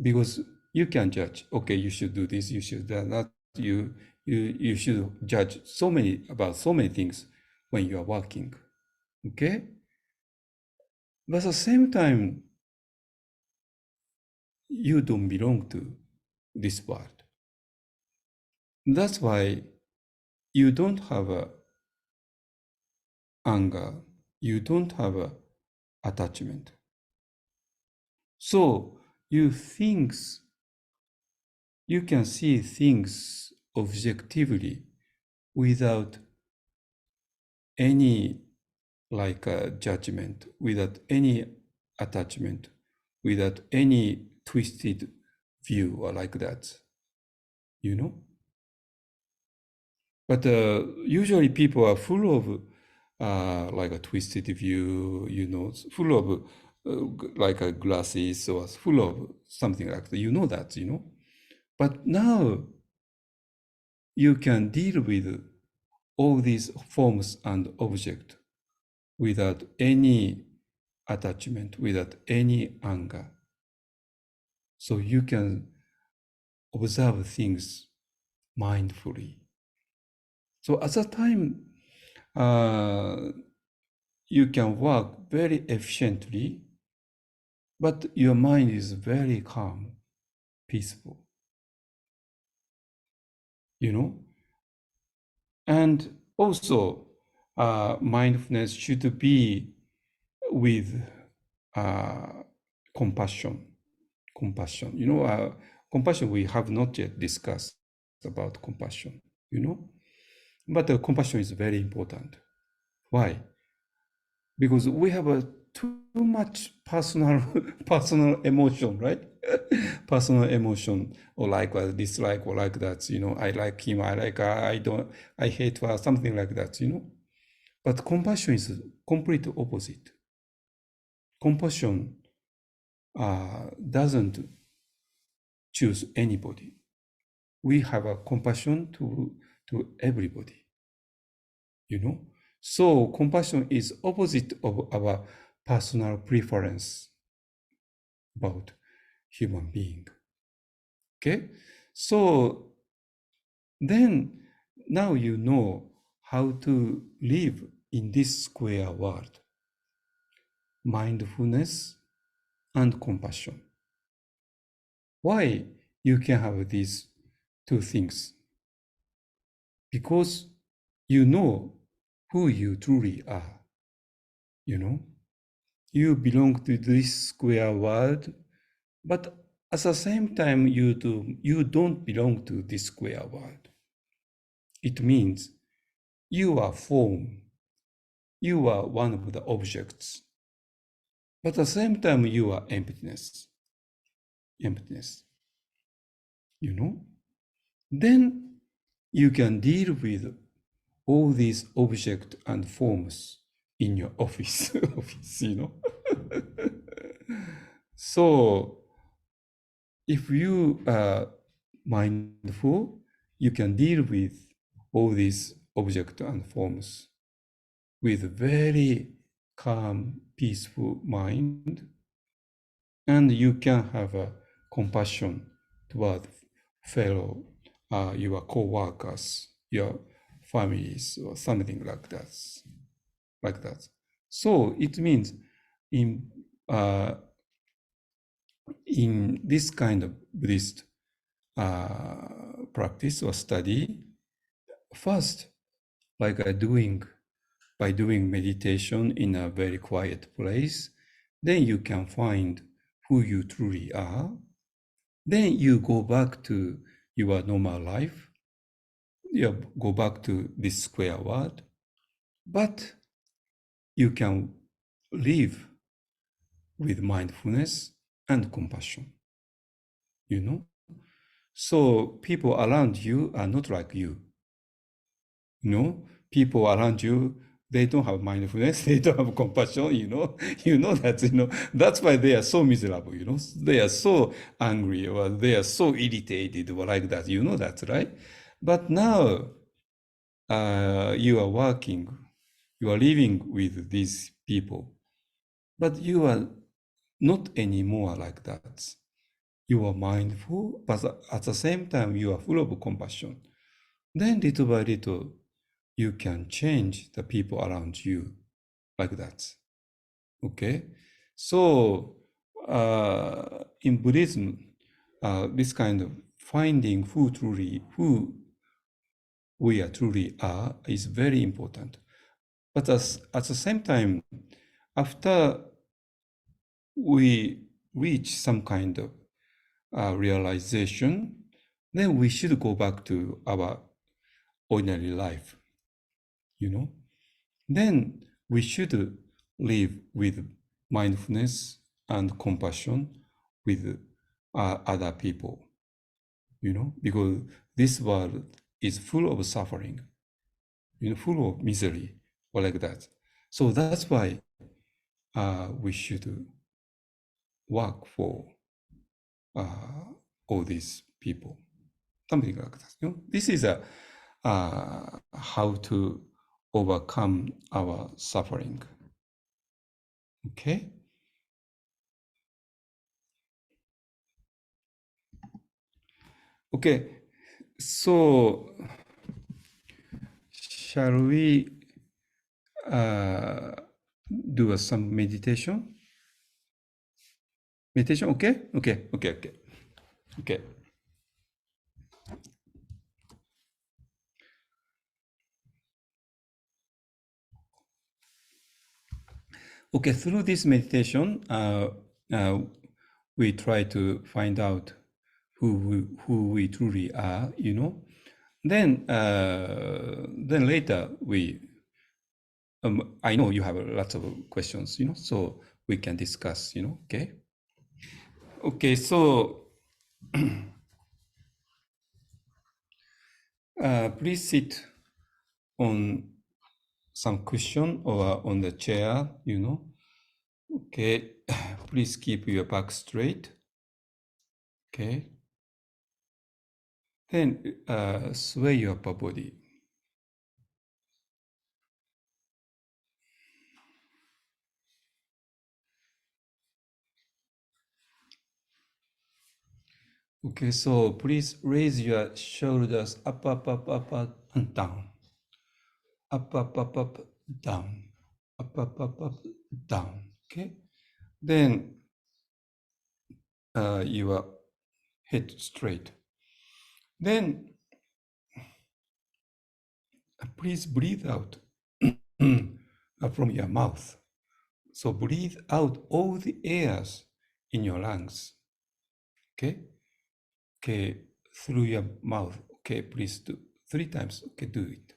Because you can judge, okay, you should do this, you should do that, you should judge about so many things when you are working. Okay? But at the same time, you don't belong to this world. That's why you don't have anger, you don't have attachment. So you can see things objectively without any judgment, without any attachment, without any twisted view or like that, you know. But usually people are full of like a twisted view, you know, full of like a glasses or full of something like that, you know that, you know. But now you can deal with all these forms and objects without any attachment, without any anger. So you can observe things mindfully. So at that time, you can work very efficiently, but your mind is very calm, peaceful, you know? And also, mindfulness should be with compassion. Compassion, you know, compassion, we have not yet discussed about compassion, you know? But compassion is very important. Why? Because we have too much personal emotion, right? Personal emotion, or like dislike, or like that, you know, I like him, I like her, I hate her, something like that, you know. But compassion is complete opposite. Compassion doesn't choose anybody. We have a compassion to everybody, you know. So compassion is opposite of our personal preference about human being. Okay, so then now you know how to live in this square world: mindfulness and compassion. Why you can have these two things? Because you know who you truly are. You know, you belong to this square world, but at the same time, you don't belong to this square world. It means you are form, you are one of the objects, but at the same time, you are emptiness. Emptiness, you know? Then you can deal with all these objects and forms in your office, you know? So if you are mindful, you can deal with all these objects and forms with very calm, peaceful mind, and you can have a compassion toward fellow, your co-workers, your families, or something like that. Like that. So it means in this kind of Buddhist practice or study, first, like by doing meditation in a very quiet place, then you can find who you truly are. Then you go back to your normal life. You go back to this square world, but you can live with mindfulness and compassion, you know? So people around you are not like you. You know, people around you, they don't have mindfulness, they don't have compassion, you know that, that's why they are so miserable, they are so angry or they are so irritated or like that, you know that, right? But now you are working, you are living with these people, but you are not anymore like that. You are mindful, but at the same time, you are full of compassion. Then little by little, you can change the people around you like that. Okay? So, in Buddhism, this kind of finding who we are truly are is very important. But at the same time, after we reach some kind of realization, then we should go back to our ordinary life, Then we should live with mindfulness and compassion with other people, because this world is full of suffering, full of misery, or like that. So that's why we should work for all these people, something like that. This is how to overcome our suffering. Okay. Okay. So shall we do some meditation? Meditation, okay? Okay. Okay, through this meditation, we try to find out who we truly are, Then later I know you have lots of questions, so we can discuss, okay? Okay, so please sit on some cushion or on the chair, Okay, please keep your back straight. Okay. Then sway your upper body. Okay, so please raise your shoulders up, and down. Up, down. Up, down. Okay. Then your head straight. Then please breathe out from your mouth. So breathe out all the airs in your lungs. Okay. Okay, through your mouth. Okay, please do 3 times. Okay, do it.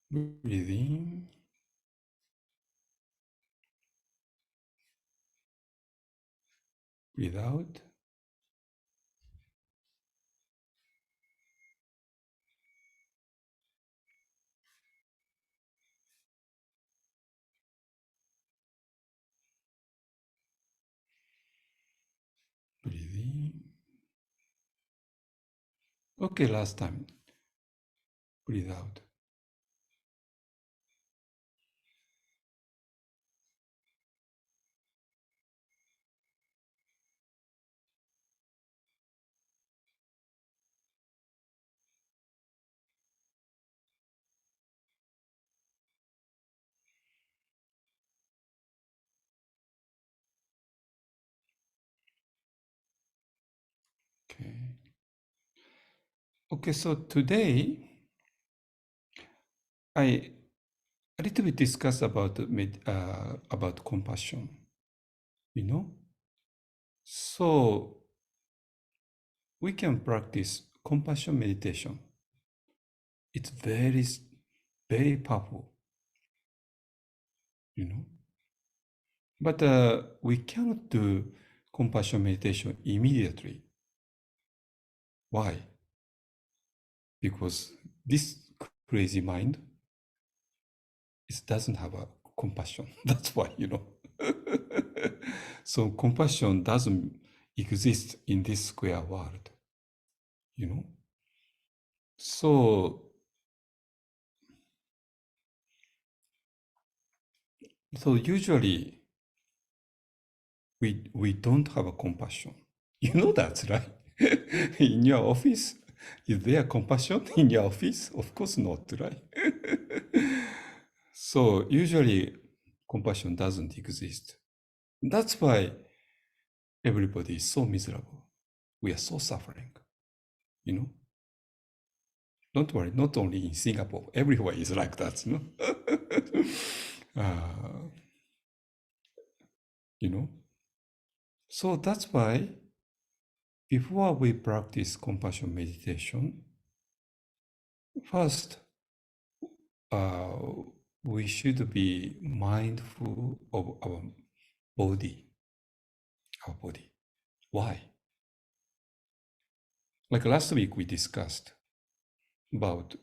Breathe in. Breathe out. Breathe in. Okay, last time. Breathe out. Okay. Okay, so today I a little bit discuss about compassion. You know, so we can practice compassion meditation. It's very powerful. You know, but we cannot do compassion meditation immediately. Why? Because this crazy mind, it doesn't have a compassion. That's why, you know. So compassion doesn't exist in this square world, you know. So usually we don't have a compassion. You know that, right? In your office, is there compassion in your office? Of course not, right? So usually compassion doesn't exist. That's why everybody is so miserable. We are so suffering, you know. Don't worry, not only in Singapore, everywhere is like that, you know. You know. So that's why before we practice compassion meditation, first uh, we should be mindful of our body. Our body. Why? Like last week we discussed about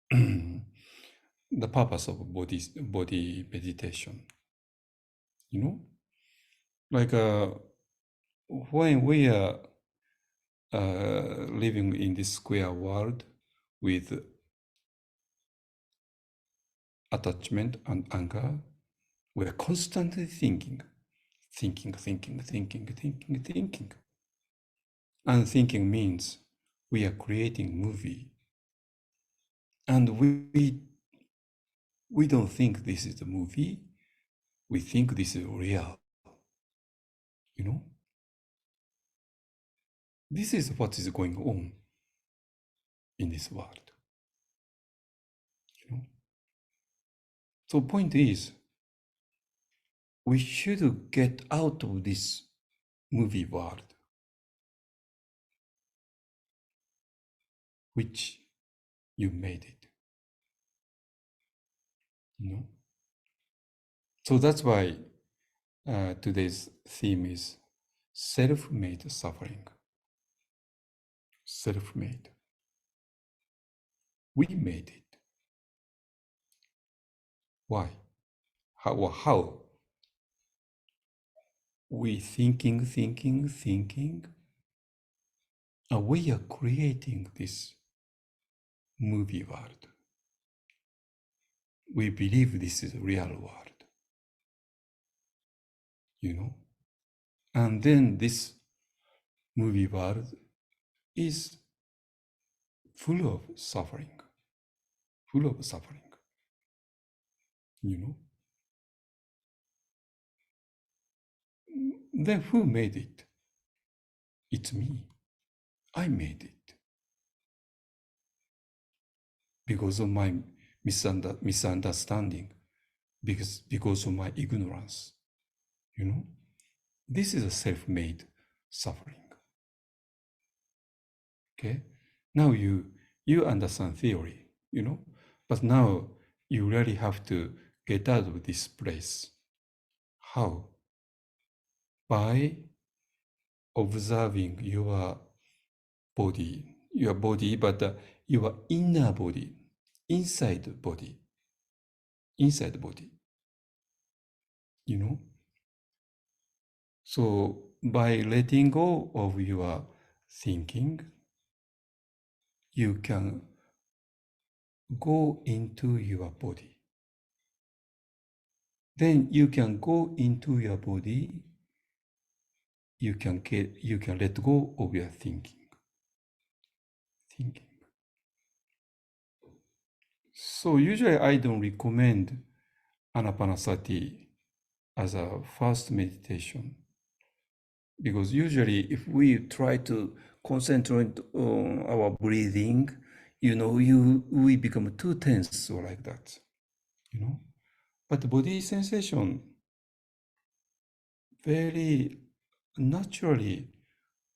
the purpose of body meditation. You know, like when we are living in this square world with attachment and anger, we are constantly thinking. And thinking means we are creating movie. And we don't think this is a movie. We think this is real. You know? This is what is going on in this world. You know? So point is, we should get out of this movie world, which you made it. You know? So that's why today's theme is self-made suffering. Self-made. We made it. Why? How? We thinking, and we are creating this movie world. We believe this is a real world. You know? And then this movie world is full of suffering. Full of suffering. You know? Then who made it? It's me. I made it. Because of my misunderstanding, because of my ignorance. You know? This is a self-made suffering. Okay? Now you understand theory, you know? But now you really have to get out of this place. How? By observing your body, but your inner body, inside body, you know. So by letting go of your thinking, you can go into your body. Then you can go into your body. You can let go of your thinking. So usually I don't recommend Anapanasati as a first meditation, because usually if we try to concentrate on our breathing, we become too tense or like that, But body sensation, very naturally,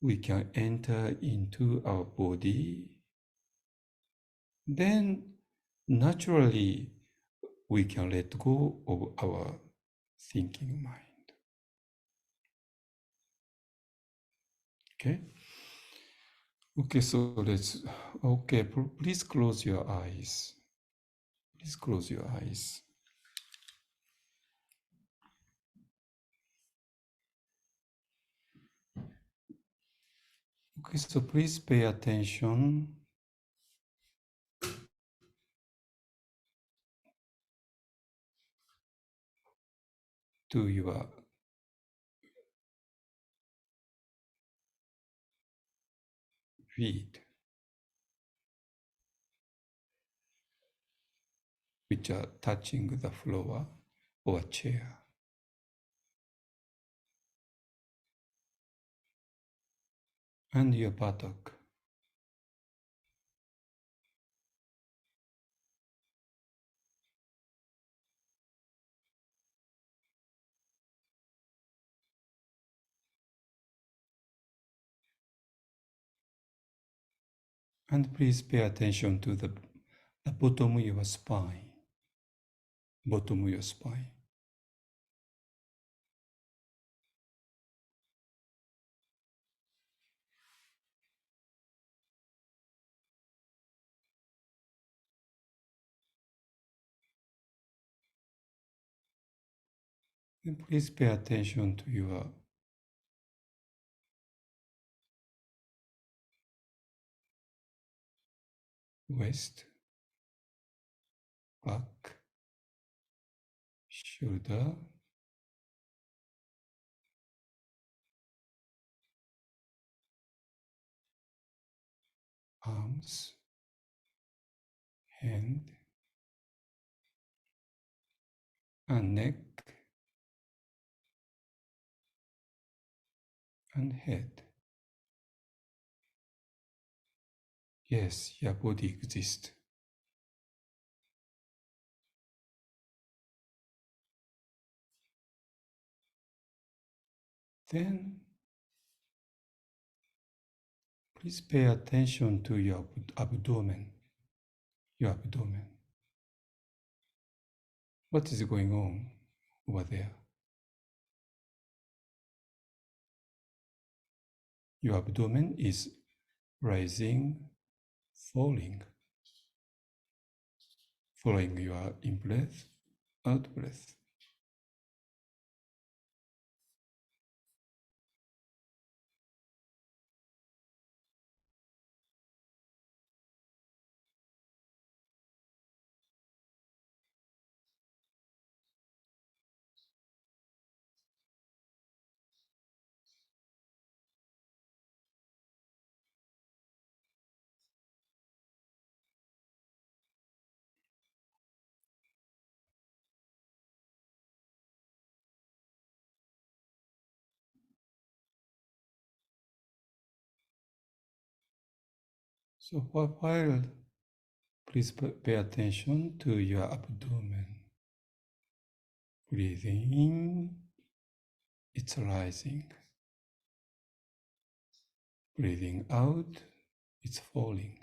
we can enter into our body. Then naturally, we can let go of our thinking mind. Okay? Okay, so please close your eyes. Please close your eyes. Okay, so please pay attention to your feet, which are touching the floor or chair. And your buttock. And please pay attention to the bottom of your spine. Bottom of your spine. And please pay attention to your waist, back, shoulder, arms, hand, and neck, and head. Yes, your body exists. Then please pay attention to your abdomen. Your abdomen. What is going on over there? Your abdomen is rising, falling, following your in-breath, out-breath. So while please pay attention to your abdomen. Breathing in, it's rising. Breathing out, it's falling.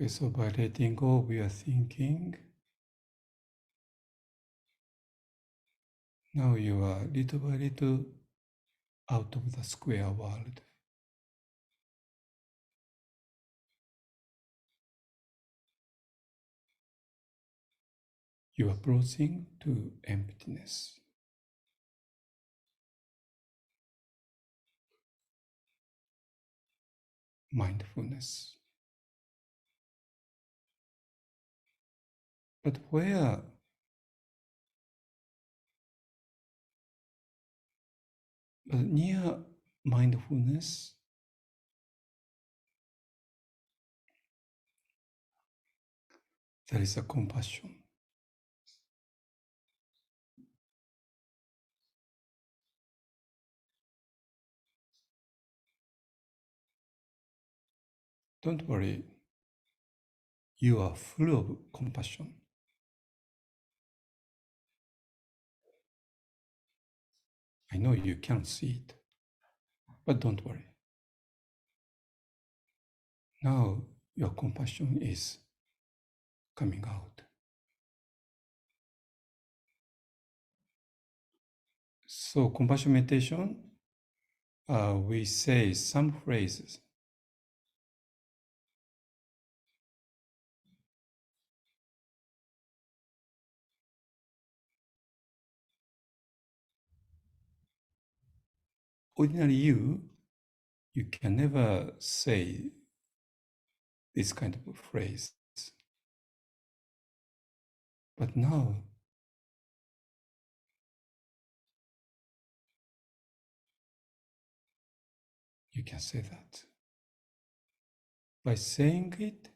Okay, so by letting go, we are thinking. Now you are little by little out of the square world. You are approaching to emptiness. Mindfulness. But where near mindfulness, there is a compassion. Don't worry, you are full of compassion. I know you can't see it, but don't worry. Now your compassion is coming out. So compassion meditation, we say some phrases. Ordinary you can never say this kind of phrase. But now, you can say that. By saying it,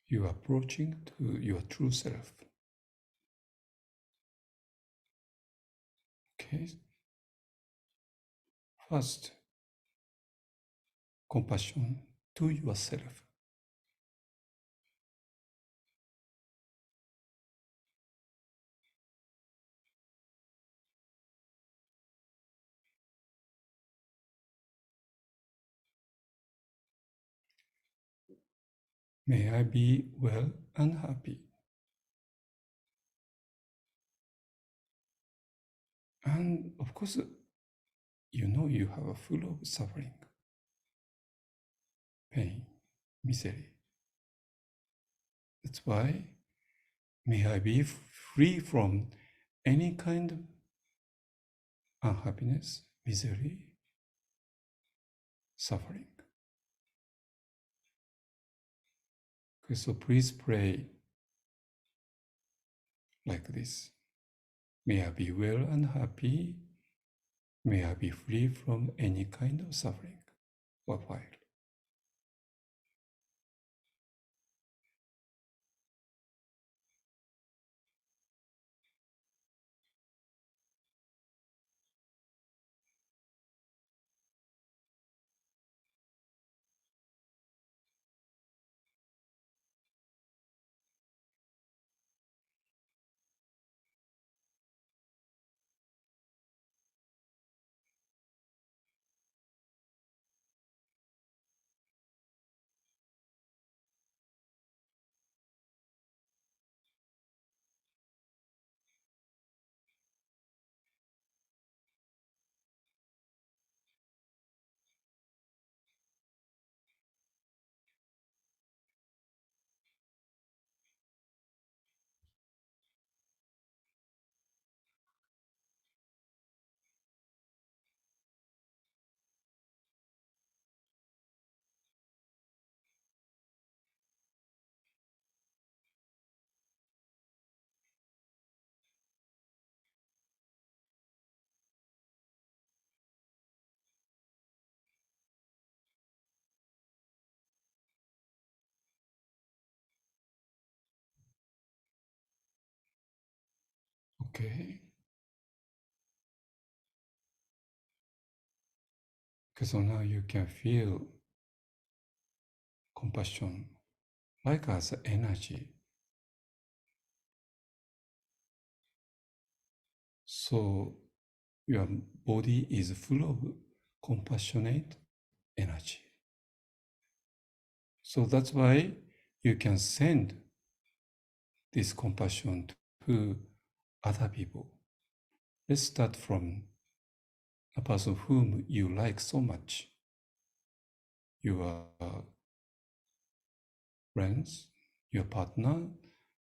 you are approaching to your true self. Okay? First, compassion to yourself. May I be well and happy. And of course, you know you have a full of suffering, pain, misery. That's why may I be free from any kind of unhappiness, misery, suffering. Okay, so please pray like this. May I be well and happy. May I be free from any kind of suffering or fire. Okay. Okay, so now you can feel compassion like as energy. So your body is full of compassionate energy. So that's why you can send this compassion to other people. Let's start from a person whom you like so much, your friends, your partner,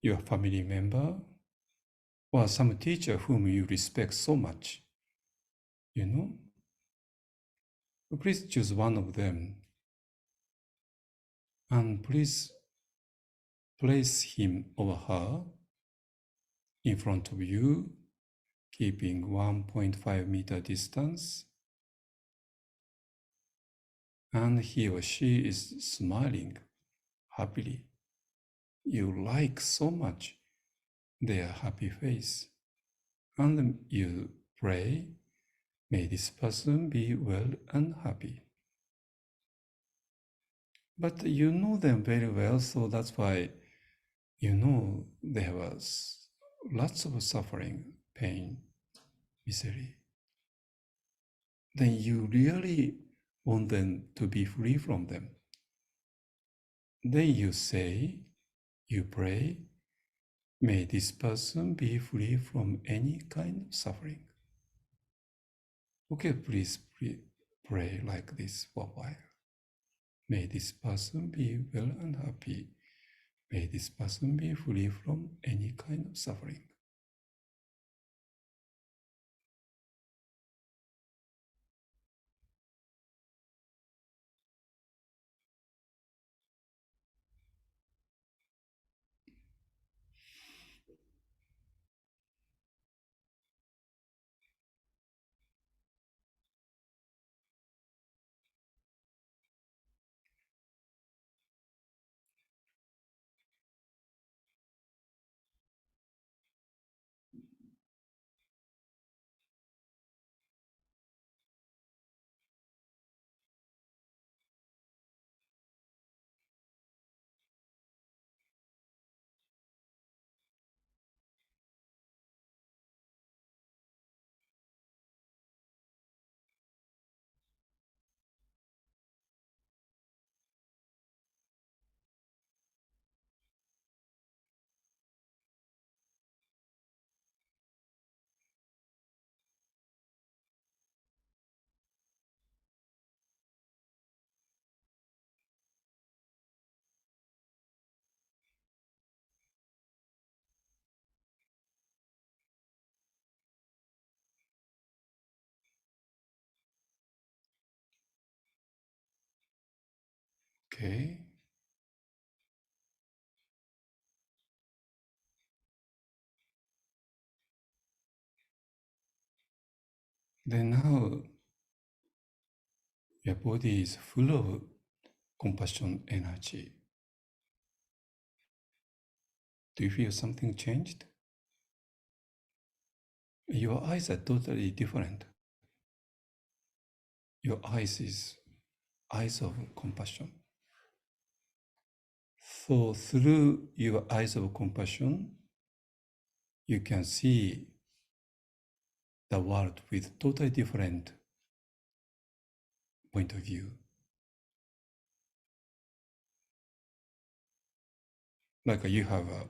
your family member, or some teacher whom you respect so much. You know, please choose one of them and please place him or her in front of you, keeping 1.5 meter distance, and he or she is smiling happily. You like so much their happy face, and you pray, may this person be well and happy. But you know them very well, so that's why you know they have lots of suffering, pain, misery. Then you really want them to be free from them. Then you say, you pray, may this person be free from any kind of suffering. Okay, please pray like this for a while. May this person be well and happy. May this person be free from any kind of suffering. Okay? Then now your body is full of compassion energy. Do you feel something changed? Your eyes are totally different. Your eyes is eyes of compassion. So through your eyes of compassion, you can see the world with totally different point of view. Like you have a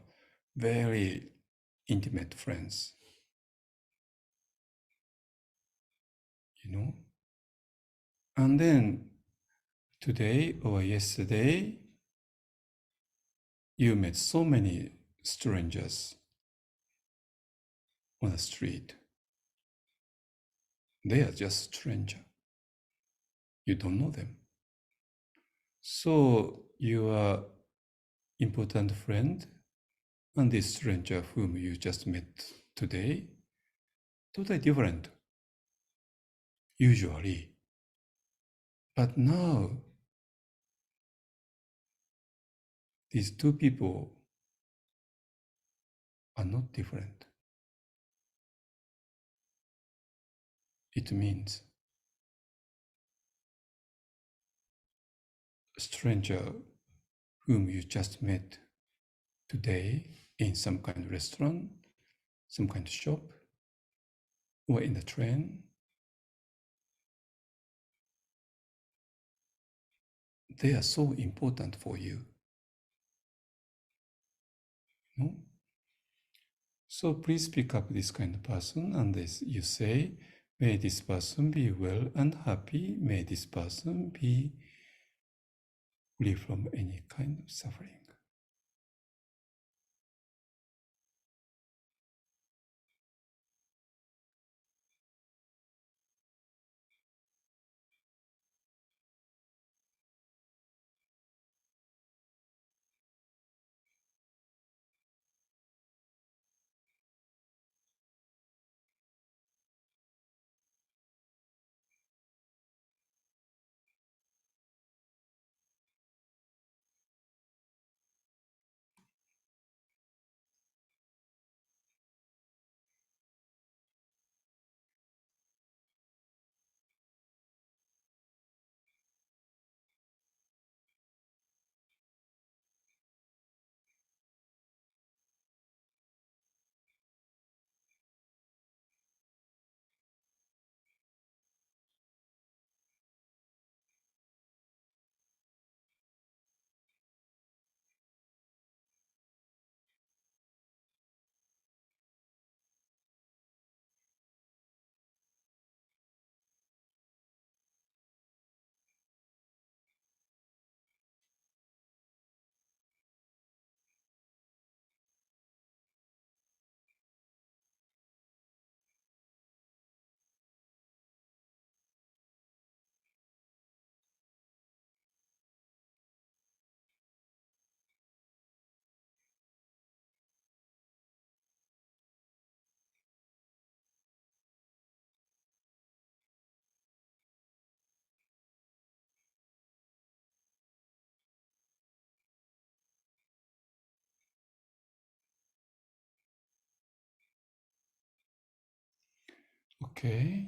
very intimate friends, you know? And then today or yesterday, you met so many strangers on the street. They are just stranger. You don't know them. So your important friend and this stranger whom you just met today, totally different, usually. But now, these two people are not different. It means a stranger whom you just met today in some kind of restaurant, some kind of shop, or in the train, they are so important for you. No? So please pick up this kind of person and this, you say, may this person be well and happy. May this person be free from any kind of suffering. Okay.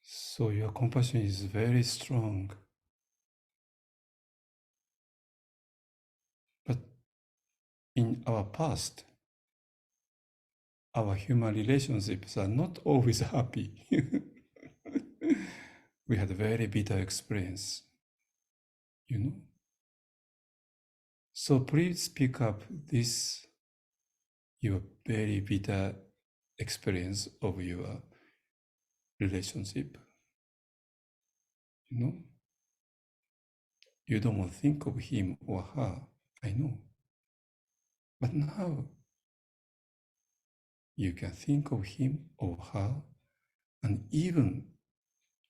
So your compassion is very strong. But in our past, our human relationships are not always happy. We had a very bitter experience, you know. So please pick up this, your very bitter experience of your relationship. You know, you don't want to think of him or her, I know. But now you can think of him or her, and even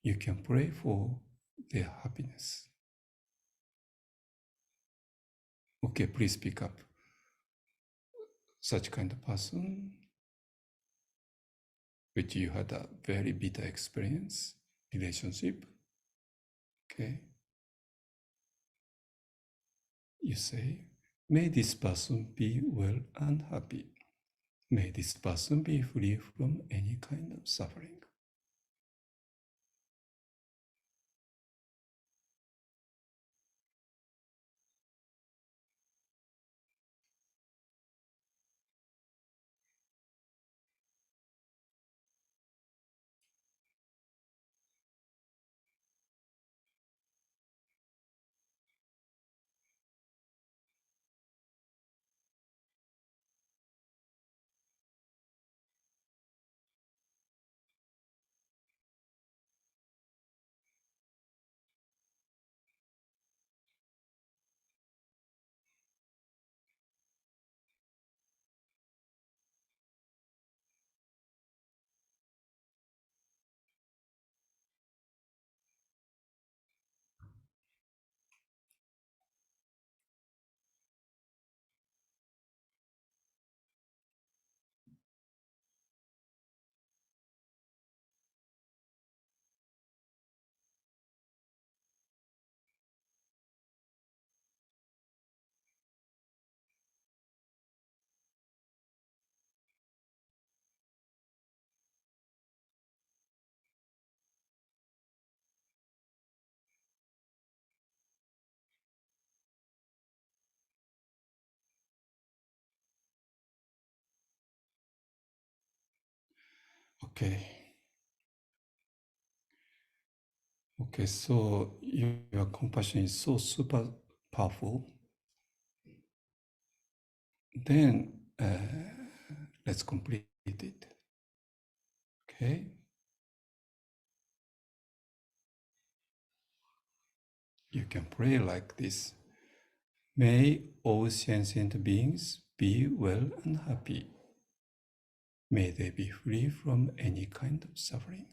you can pray for their happiness. Okay, please pick up such kind of person which you had a very bitter experience, relationship. Okay. You say, may this person be well and happy. May this person be free from any kind of suffering. Okay. Okay, so your compassion is so super powerful. Then let's complete it. Okay. You can pray like this. May all sentient beings be well and happy. May they be free from any kind of suffering.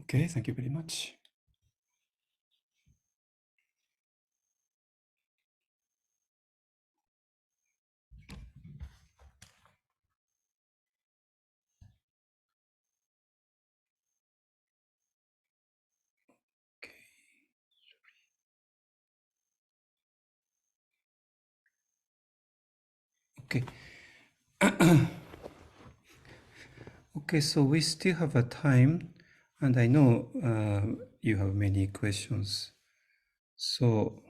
Okay, thank you very much. Okay. Okay, so we still have a time, and I know you have many questions. So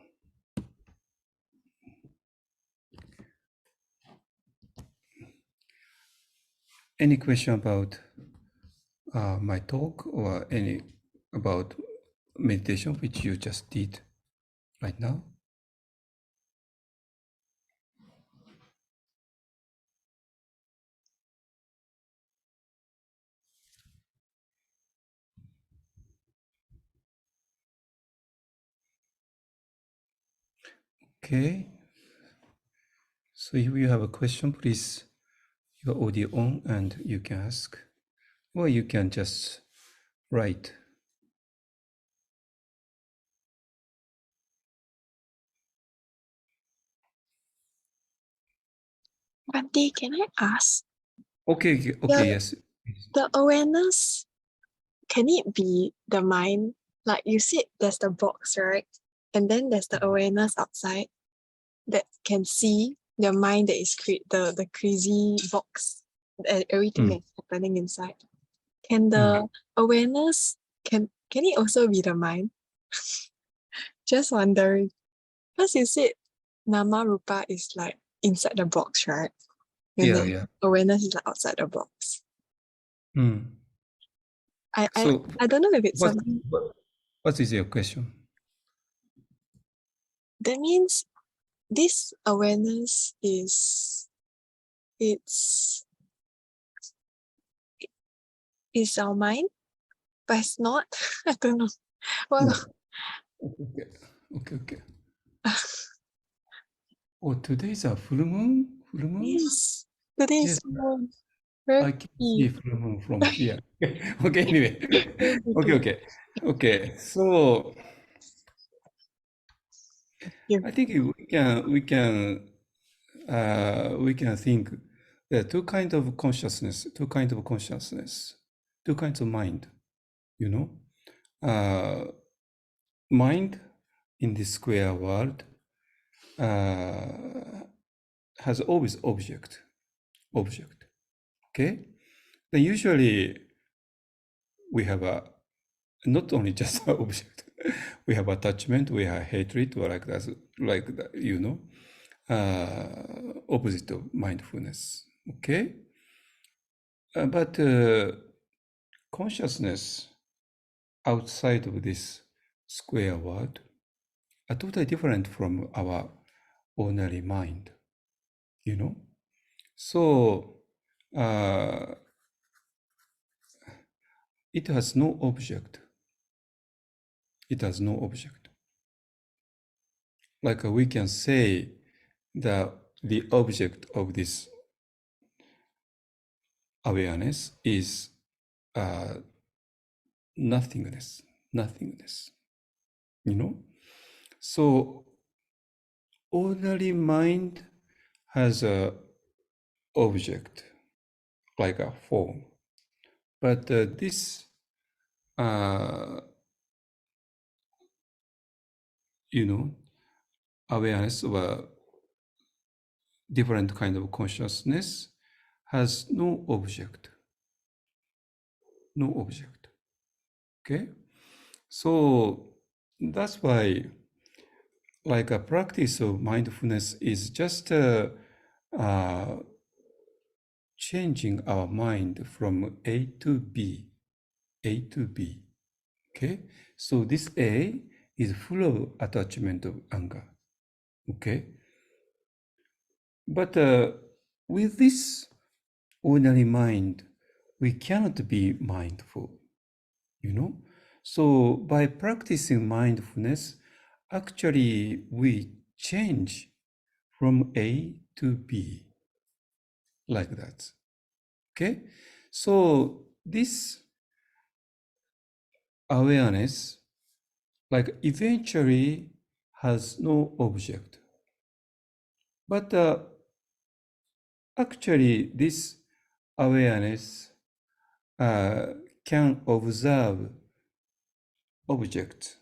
any question about my talk or any about meditation which you just did right now? Okay. So if you have a question, please, your audio on and you can ask, or you can just write. One day, can I ask? Okay, okay, yes. The awareness, can it be the mind? Like you said, there's the box, right? And then there's the awareness outside that can see the mind that is the crazy box and everything that's happening inside. Can the awareness can it also be the mind? Just wondering. Because you said Nama Rupa is like inside the box, right? And then awareness is like outside the box. I don't know if it's something. What is your question? That means this awareness it's is our mind, but it's not. I don't know. Well, Okay. Okay. Oh, today's a full moon? Full moon? yes, today is Yes. moon. Very I can see pretty. full moon from here. Okay, anyway. Very pretty. Okay. So Yeah. I think we can think there are two kinds of consciousness, two kinds of mind, you know. Mind in this square world has always object. Okay? Then usually we have not only just an object, we have attachment, we have hatred, or like that, opposite of mindfulness. Okay? But consciousness outside of this square world are totally different from our ordinary mind, you know? So it has no object. It has no object. Like we can say that the object of this awareness is nothingness, you know? So ordinary mind has a object, like a form. But this, awareness of a different kind of consciousness has no object. Okay? So that's why, like a practice of mindfulness is just changing our mind from A to B. Okay? So this A is full of attachment of anger. Okay? But with this ordinary mind, we cannot be mindful, you know? So by practicing mindfulness, actually we change from A to B, like that. Okay? So this awareness, like eventually has no object. But actually this awareness can observe objects,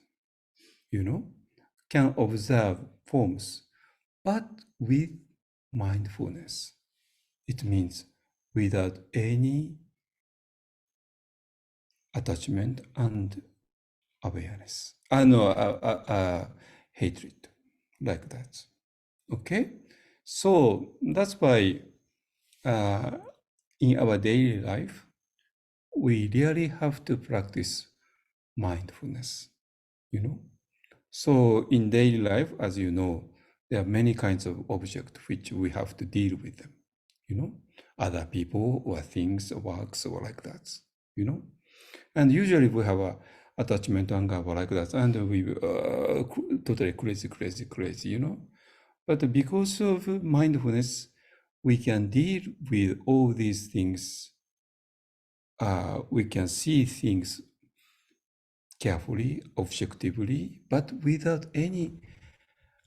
can observe forms, but with mindfulness. It means without any attachment and awareness. Hatred, like that. Okay? So that's why in our daily life, we really have to practice mindfulness, So in daily life, as you know, there are many kinds of objects which we have to deal with them, other people or things, or works, or like that, And usually we have a attachment, anger, or like that, and we totally crazy, But because of mindfulness, we can deal with all these things. We can see things carefully, objectively, but without any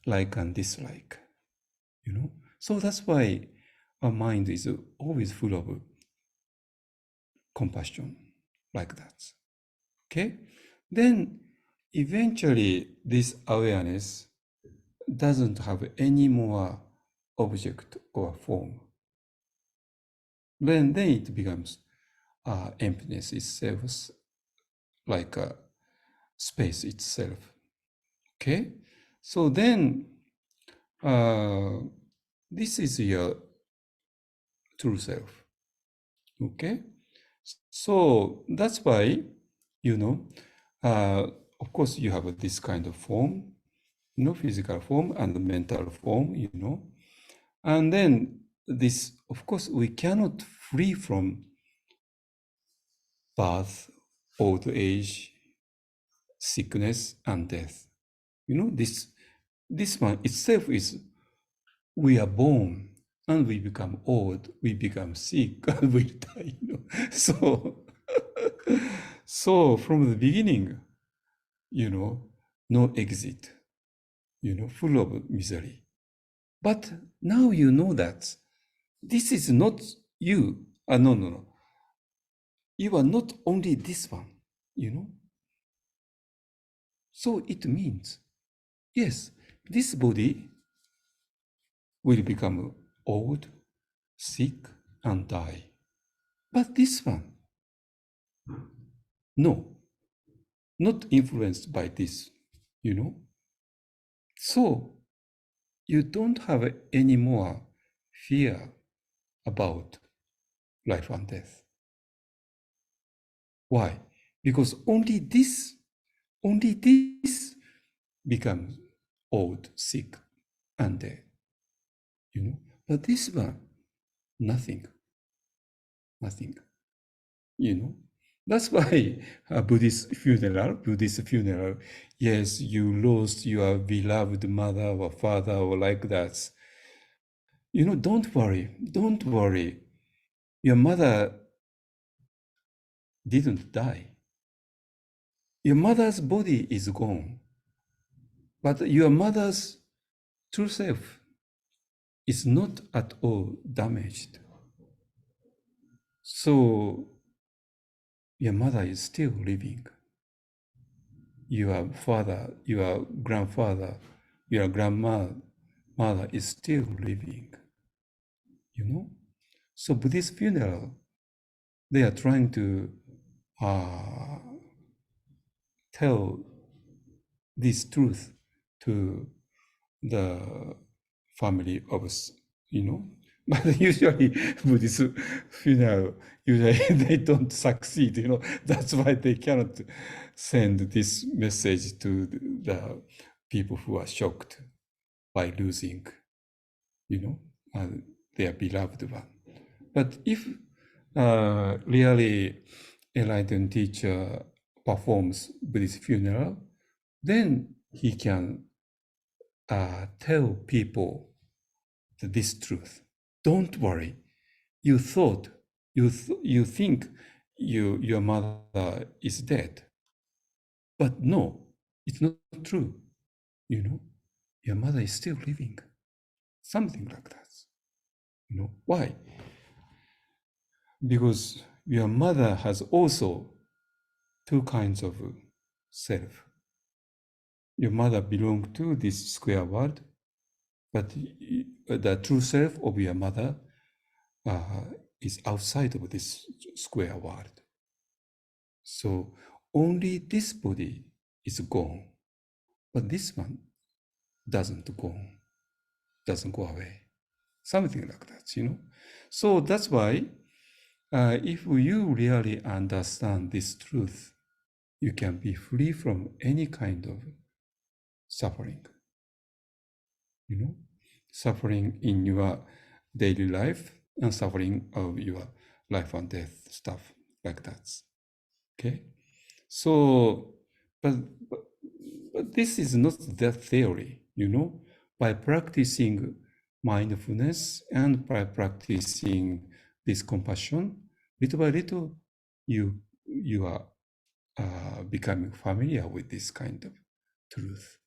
like and dislike, So that's why our mind is always full of compassion, like that. Okay? Then eventually this awareness doesn't have any more object or form. Then it becomes emptiness itself, like a space itself. Okay? So then this is your true self. Okay? So that's why, of course you have this kind of form, physical form and mental form, And then this, of course, we cannot free from birth, old age, sickness, and death. You know, this one itself is, we are born and we become old, we become sick, and we die. You know? So from the beginning, you know, no exit, you know, full of misery. But now you know that this is not you. No. You are not only this one, you know. So it means, yes, this body will become old, sick, and die. But this one, no, not influenced by this, you know. So you don't have any more fear about life and death. Why? Because only this becomes old, sick, and dead. You know, but this one, nothing. You know, that's why a Buddhist funeral, yes, you lost your beloved mother or father or like that. You know, don't worry. Your mother didn't die. Your mother's body is gone, but your mother's true self is not at all damaged. So your mother is still living. Your father, your grandfather, your grandmother is still living. You know? So Buddhist funeral, they are trying to tell this truth to the family of us, you know. But usually Buddhist funeral, usually they don't succeed, you know. That's why they cannot send this message to the people who are shocked by losing, you know, their beloved one. But if really enlightened teacher performs Buddhist funeral, then he can tell people this truth. Don't worry. You thought, you think your mother is dead. But no, it's not true. You know, your mother is still living. Something like that. You know, why? Because your mother has also two kinds of self. Your mother belongs to this square world, but the true self of your mother is outside of this square world. So only this body is gone, but this one doesn't go away. Something like that, you know. So that's why if you really understand this truth, you can be free from any kind of suffering. You know, suffering in your daily life and suffering of your life and death stuff like that. Okay, so but this is not the theory. You know, by practicing mindfulness and by practicing this compassion, little by little, you are becoming familiar with this kind of truth.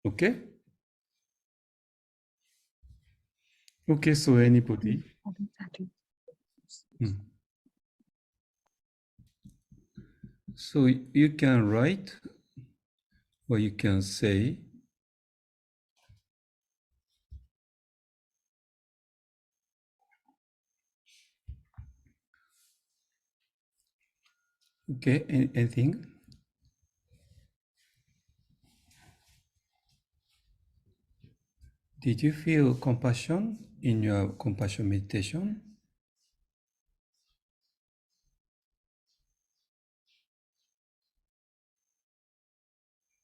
Okay? Okay, so anybody? Hmm. So you can write or you can say, okay, anything? Did you feel compassion in your compassion meditation?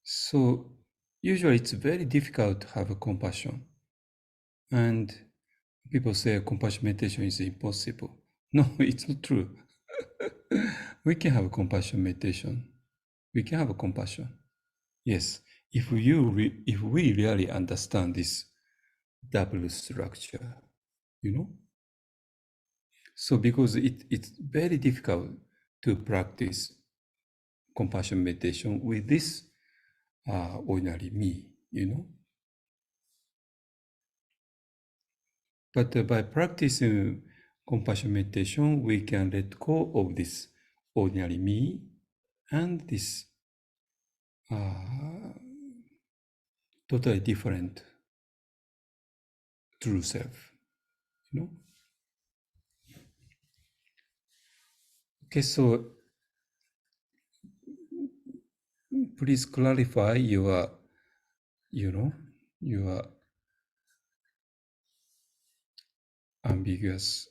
So usually it's very difficult to have a compassion. And people say compassion meditation is impossible. No, it's not true. we can have compassion meditation. We can have compassion. Yes, if we really understand this double structure, you know. So because it's very difficult to practice compassion meditation with this ordinary me, you know. But by practicing compassion meditation, we can let go of this ordinary me and this totally different true self, you know. Okay, so please clarify your, you know, your ambiguity.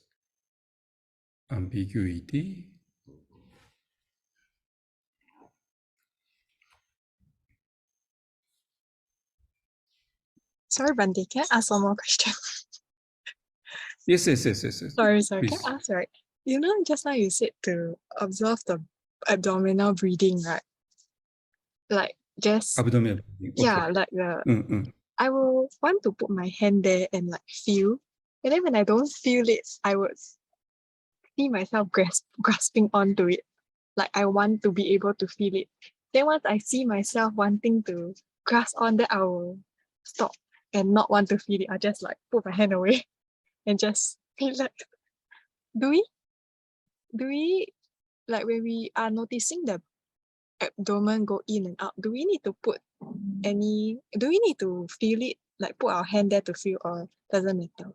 Sorry, Bante, can I ask one more question? Yes. Sorry, can Please. I ask, right? You know, just now you said to observe the abdominal breathing, right? Like just, Abdominal breathing. Okay. yeah, like I will want to put my hand there and like feel. And then when I don't feel it, I would see myself grasping onto it. Like I want to be able to feel it. Then once I see myself wanting to grasp on that, I will stop and not want to feel it. I just like put my hand away and just feel like, do we like when we are noticing the abdomen go in and out, do we need to feel it, like put our hand there to feel, or doesn't matter?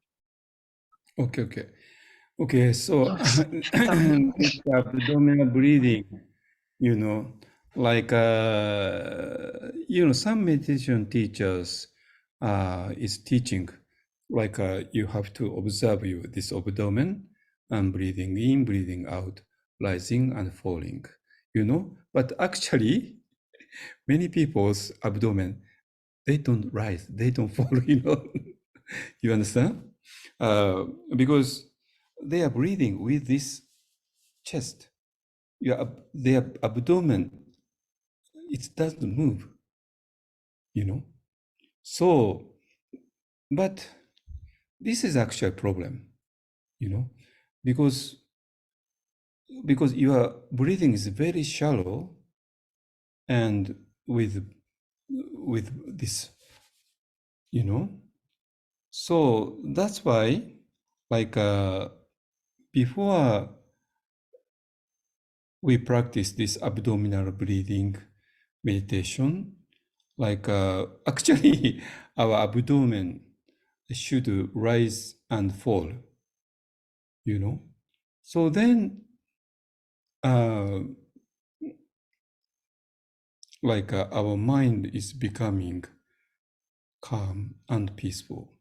Okay, so this abdominal breathing, you know, like some meditation teachers is teaching like you have to observe this abdomen and breathing in, breathing out, rising and falling, you know. But actually, many people's abdomen, they don't rise, they don't fall, you know. You understand? Because they are breathing with this chest. Their abdomen, it doesn't move, you know. So, but this is actually a problem, you know, because your breathing is very shallow, and with this, you know. So that's why, like before we practice this abdominal breathing meditation, like actually our abdomen should rise and fall, you know. So then like our mind is becoming calm and peaceful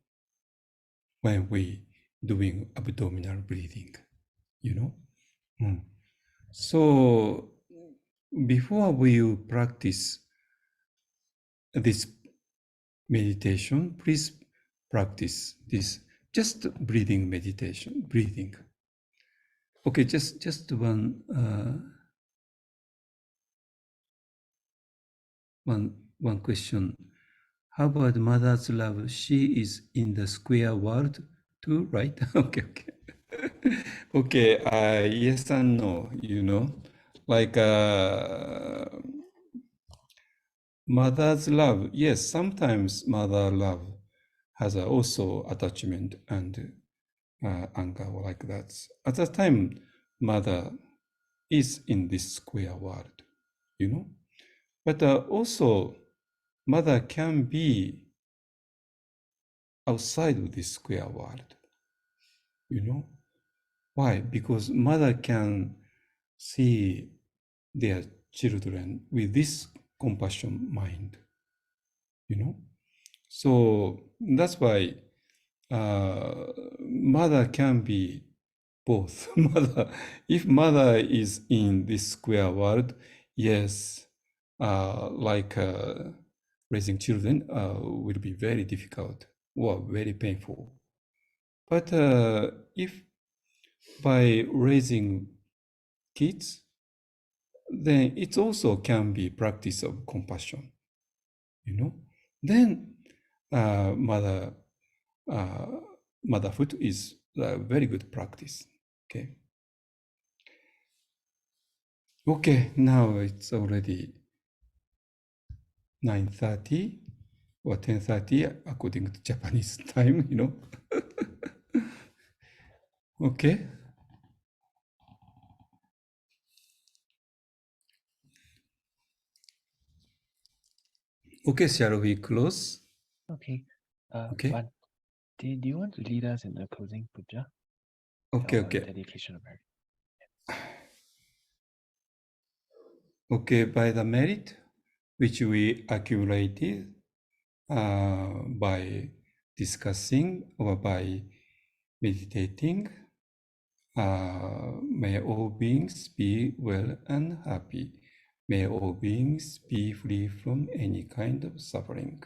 when we doing abdominal breathing, you know. So before we practice this meditation, please practice this just breathing meditation, breathing. Okay, just one question. How about mother's love? She is in the square world too, right? Okay. Okay, yes and no, you know. Like mother's love, yes, sometimes mother love has also attachment and anger like that. At that time, mother is in this square world, you know. But also, mother can be outside of this square world, you know. Why? Because mother can see their children with this compassion mind, you know. So that's why mother can be both. If mother is in this square world, yes, like raising children will be very difficult or very painful. But if by raising kids, then it also can be practice of compassion, you know. Then motherhood is a very good practice. Okay. Okay, now it's already 9:30 or 10:30 according to Japanese time, you know. Okay. Okay, shall we close? Okay. Okay. But do you want to lead us in the closing puja? Okay, Or okay. dedication of merit? Okay, by the merit which we accumulated by discussing or by meditating, may all beings be well and happy. May all beings be free from any kind of suffering.